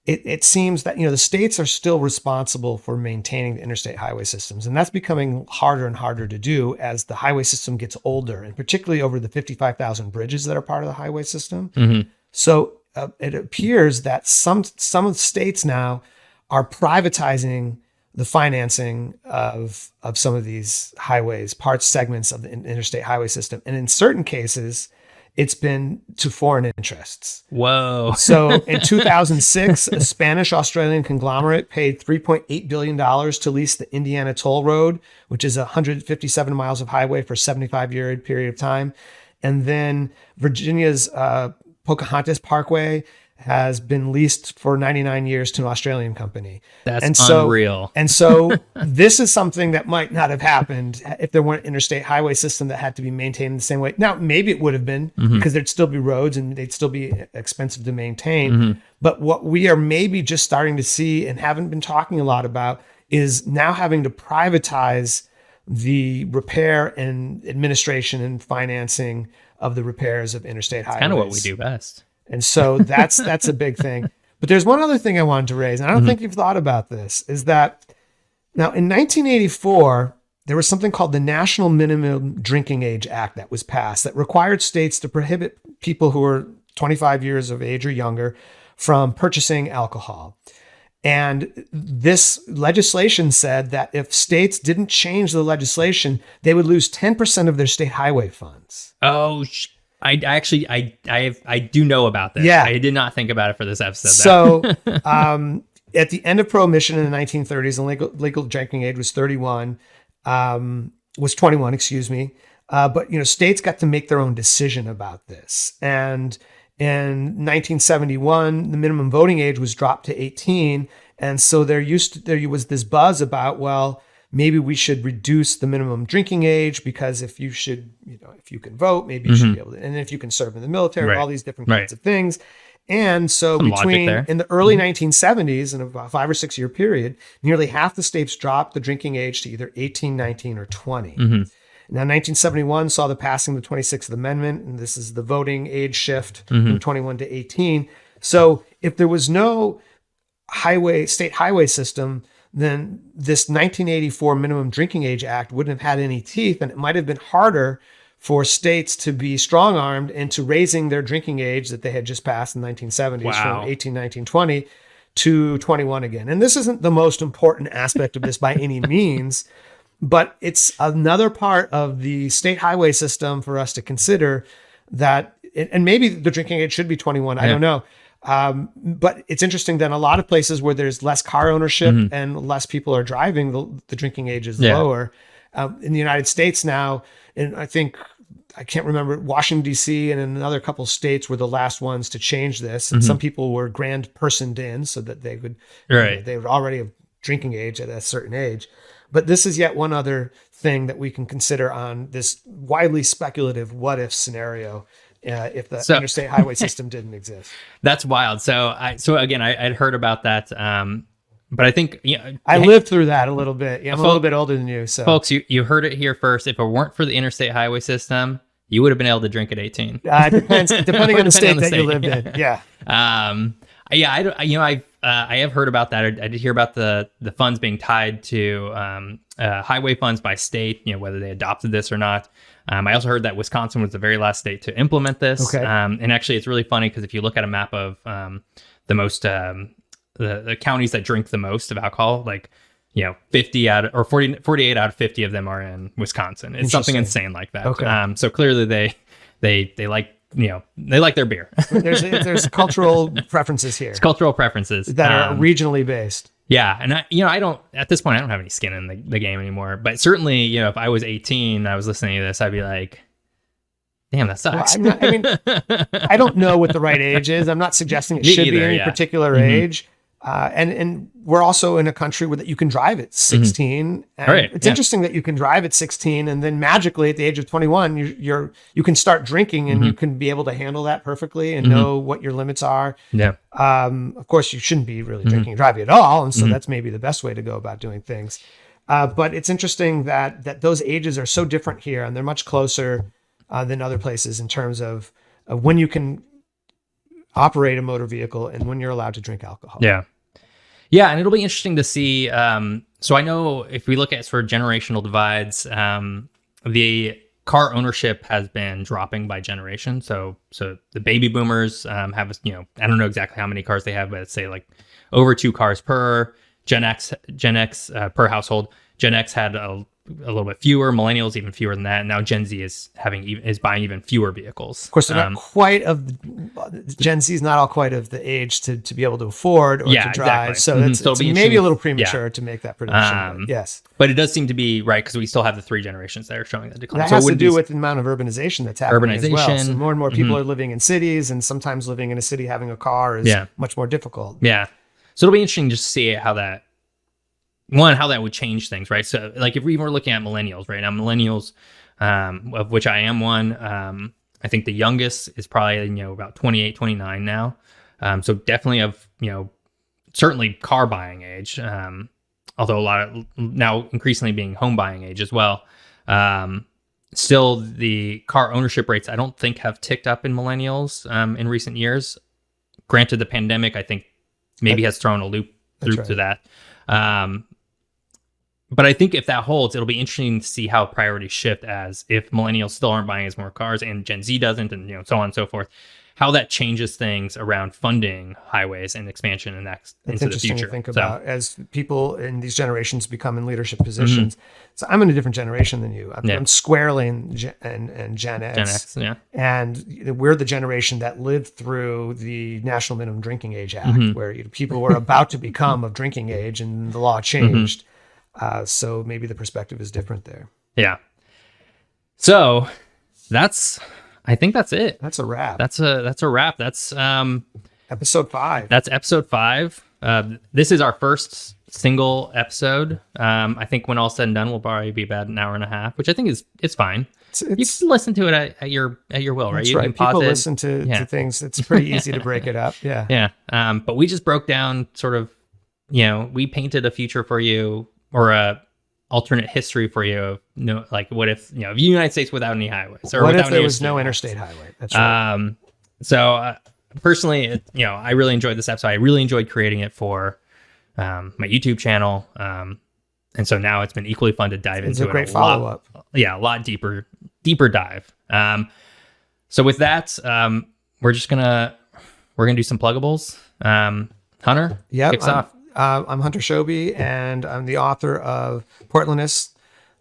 it seems that, the states are still responsible for maintaining the interstate highway systems. And that's becoming harder and harder to do as the highway system gets older, and particularly over the 55,000 bridges that are part of the highway system. So it appears that some of the states now are privatizing the financing of some of these highways, parts, segments of the interstate highway system. And in certain cases, it's been to foreign interests. Whoa. So in 2006, a Spanish-Australian conglomerate paid $3.8 billion to lease the Indiana Toll Road, which is 157 miles of highway for a 75-year period of time. And then Virginia's Pocahontas Parkway has been leased for 99 years to an Australian company. That's unreal. And so this is something that might not have happened if there weren't interstate highway system that had to be maintained in the same way. Now, maybe it would have been, because there'd still be roads and they'd still be expensive to maintain. But what we are maybe just starting to see and haven't been talking a lot about is now having to privatize the repair and administration and financing of the repairs of interstate highways. Kind of what we do best. And so that's a big thing. But there's one other thing I wanted to raise, and I don't think you've thought about this, is that now in 1984, there was something called the National Minimum Drinking Age Act that was passed that required states to prohibit people who were 25 years of age or younger from purchasing alcohol. And this legislation said that if states didn't change the legislation, they would lose 10% of their state highway funds. Oh, I do know about this. Yeah. I did not think about it for this episode. So at the end of Prohibition in the 1930s, the legal drinking age was 21, was 21, excuse me. But, states got to make their own decision about this. And in 1971, the minimum voting age was dropped to 18. And so there was this buzz about, well, maybe we should reduce the minimum drinking age, because if you can vote, maybe you should be able to, and if you can serve in the military, all these different kinds of things. And so in the early 1970s, in a 5 or 6 year period, nearly half the states dropped the drinking age to either 18, 19, or 20. Now, 1971 saw the passing of the 26th Amendment, and this is the voting age shift from 21 to 18. So if there was no state highway system, then this 1984 Minimum Drinking Age Act wouldn't have had any teeth, and it might have been harder for states to be strong-armed into raising their drinking age that they had just passed in the 1970s from 18, 19, 20 to 21 again. And this isn't the most important aspect of this by any means, but it's another part of the state highway system for us to consider that, and maybe the drinking age should be 21. I don't know. But it's interesting that in a lot of places where there's less car ownership and less people are driving, the drinking age is lower. In the United States now, and I can't remember, Washington, D.C. and in another couple of states were the last ones to change this. And some people were grand-personed in so that they would, they were already of drinking age at a certain age. But this is yet one other thing that we can consider on this widely speculative what-if scenario if the interstate highway system didn't exist. That's wild. So again, I'd heard about that. But I think I lived through that a little bit. I'm a little bit older than you, so folks, you heard it here first. If it weren't for the interstate highway system, you would have been able to drink at 18. It depends, depending on the state that you lived in. Yeah. I have heard about that. I did hear about the funds being tied to highway funds by state. Whether they adopted this or not. I also heard that Wisconsin was the very last state to implement this. Okay. And actually, it's really funny because if you look at a map of the most the counties that drink the most of alcohol, 50 out of, or 48 out of 50 of them are in Wisconsin. It's something insane like that. Okay. So clearly they like, they like their beer. there's cultural preferences here. It's cultural preferences that are regionally based. Yeah. And I don't, at this point, I don't have any skin in the game anymore, but certainly, if I was 18, I was listening to this, I'd be like, damn, that sucks. Well, I don't know what the right age is. I'm not suggesting it should be any particular age. And we're also in a country where that you can drive at 16. And it's interesting that you can drive at 16, and then magically at the age of 21, you can start drinking, and you can be able to handle that perfectly and know what your limits are. Yeah. Of course, you shouldn't be really drinking and driving at all, and so that's maybe the best way to go about doing things. But it's interesting that those ages are so different here, and they're much closer than other places in terms of when you can operate a motor vehicle and when you're allowed to drink alcohol. Yeah, and it'll be interesting to see. So I know if we look at sort of generational divides, the car ownership has been dropping by generation. So the baby boomers have, I don't know exactly how many cars they have, but let's say over 2 cars per Gen X per household. Gen X had a little bit fewer, millennials even fewer than that, and now Gen Z is buying even fewer vehicles. Of course, they're not quite Gen Z is not all quite of the age to be able to afford or to drive. Exactly. So it's maybe a little premature to make that prediction. Yes, but it does seem to be right because we still have the 3 generations that are showing that decline. That has to do with the amount of urbanization that's happening as well. So more and more people are living in cities, and sometimes living in a city having a car is much more difficult. Yeah, so it'll be interesting just to see how that would change things, right? So if we were looking at millennials, right now, millennials, of which I am one, I think the youngest is probably, about 28, 29 now. So definitely of, certainly car buying age, although a lot of now increasingly being home buying age as well. Still the car ownership rates, I don't think have ticked up in millennials, in recent years. Granted, the pandemic, I think maybe has thrown a loop through that. But I think if that holds, it'll be interesting to see how priorities shift as if millennials still aren't buying as more cars and Gen Z doesn't, and so on and so forth, how that changes things around funding highways and expansion into the future. It's interesting to think about as people in these generations become in leadership positions. So I'm in a different generation than you. I'm squarely in Gen X. Gen X, yeah. And we're the generation that lived through the National Minimum Drinking Age Act, where people were about to become of drinking age and the law changed. So maybe the perspective is different there. Yeah. So I think that's it. That's a wrap. That's a wrap. That's episode 5. That's episode 5. This is our first single episode. I think when all said and done, we'll probably be about an hour and a half, which I think it's fine. You can listen to it at your will, right? That's you right. Can pause People it. listen to things. It's pretty easy to break it up. Yeah. Yeah. But we just broke down sort of, we painted a future for you, or a alternate history for you of what if the United States without any highways, or what without if there was no interstate highway? That's right. So personally, I really enjoyed this episode. I really enjoyed creating it for my YouTube channel. And so now it's been equally fun to dive It's into a great follow-up. A lot deeper dive. So with that, we're gonna do some pluggables. Hunter, kicks off. I'm Hunter Shobe, and I'm the author of Portlandists,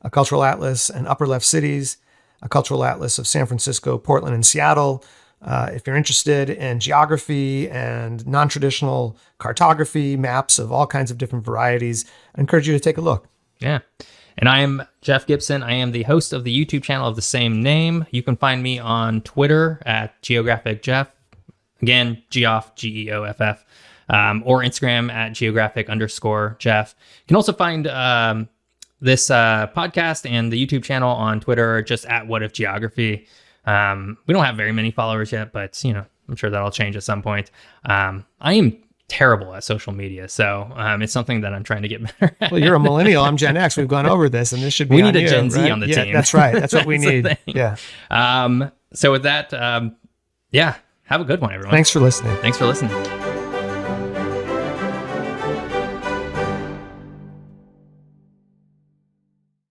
a cultural atlas, and Upper Left Cities, a cultural atlas of San Francisco, Portland, and Seattle. If you're interested in geography and non-traditional cartography, maps of all kinds of different varieties, I encourage you to take a look. Yeah. And I am Geoff Gibson. I am the host of the YouTube channel of the same name. You can find me on Twitter at Geographic Geoff. Again, Geoff, Geoff. Or Instagram at geographic_Geoff. You can also find this podcast and the YouTube channel on Twitter just at What If Geography. We don't have very many followers yet, but I'm sure that'll change at some point. I am terrible at social media, so it's something that I'm trying to get better at. Well, you're a millennial. I'm Gen X. We've gone over this, and this should be. We need a you, Gen Z right? on the yeah, team. That's right. That's what we need. Yeah. So with that, have a good one, everyone. Thanks for listening. Thanks for listening.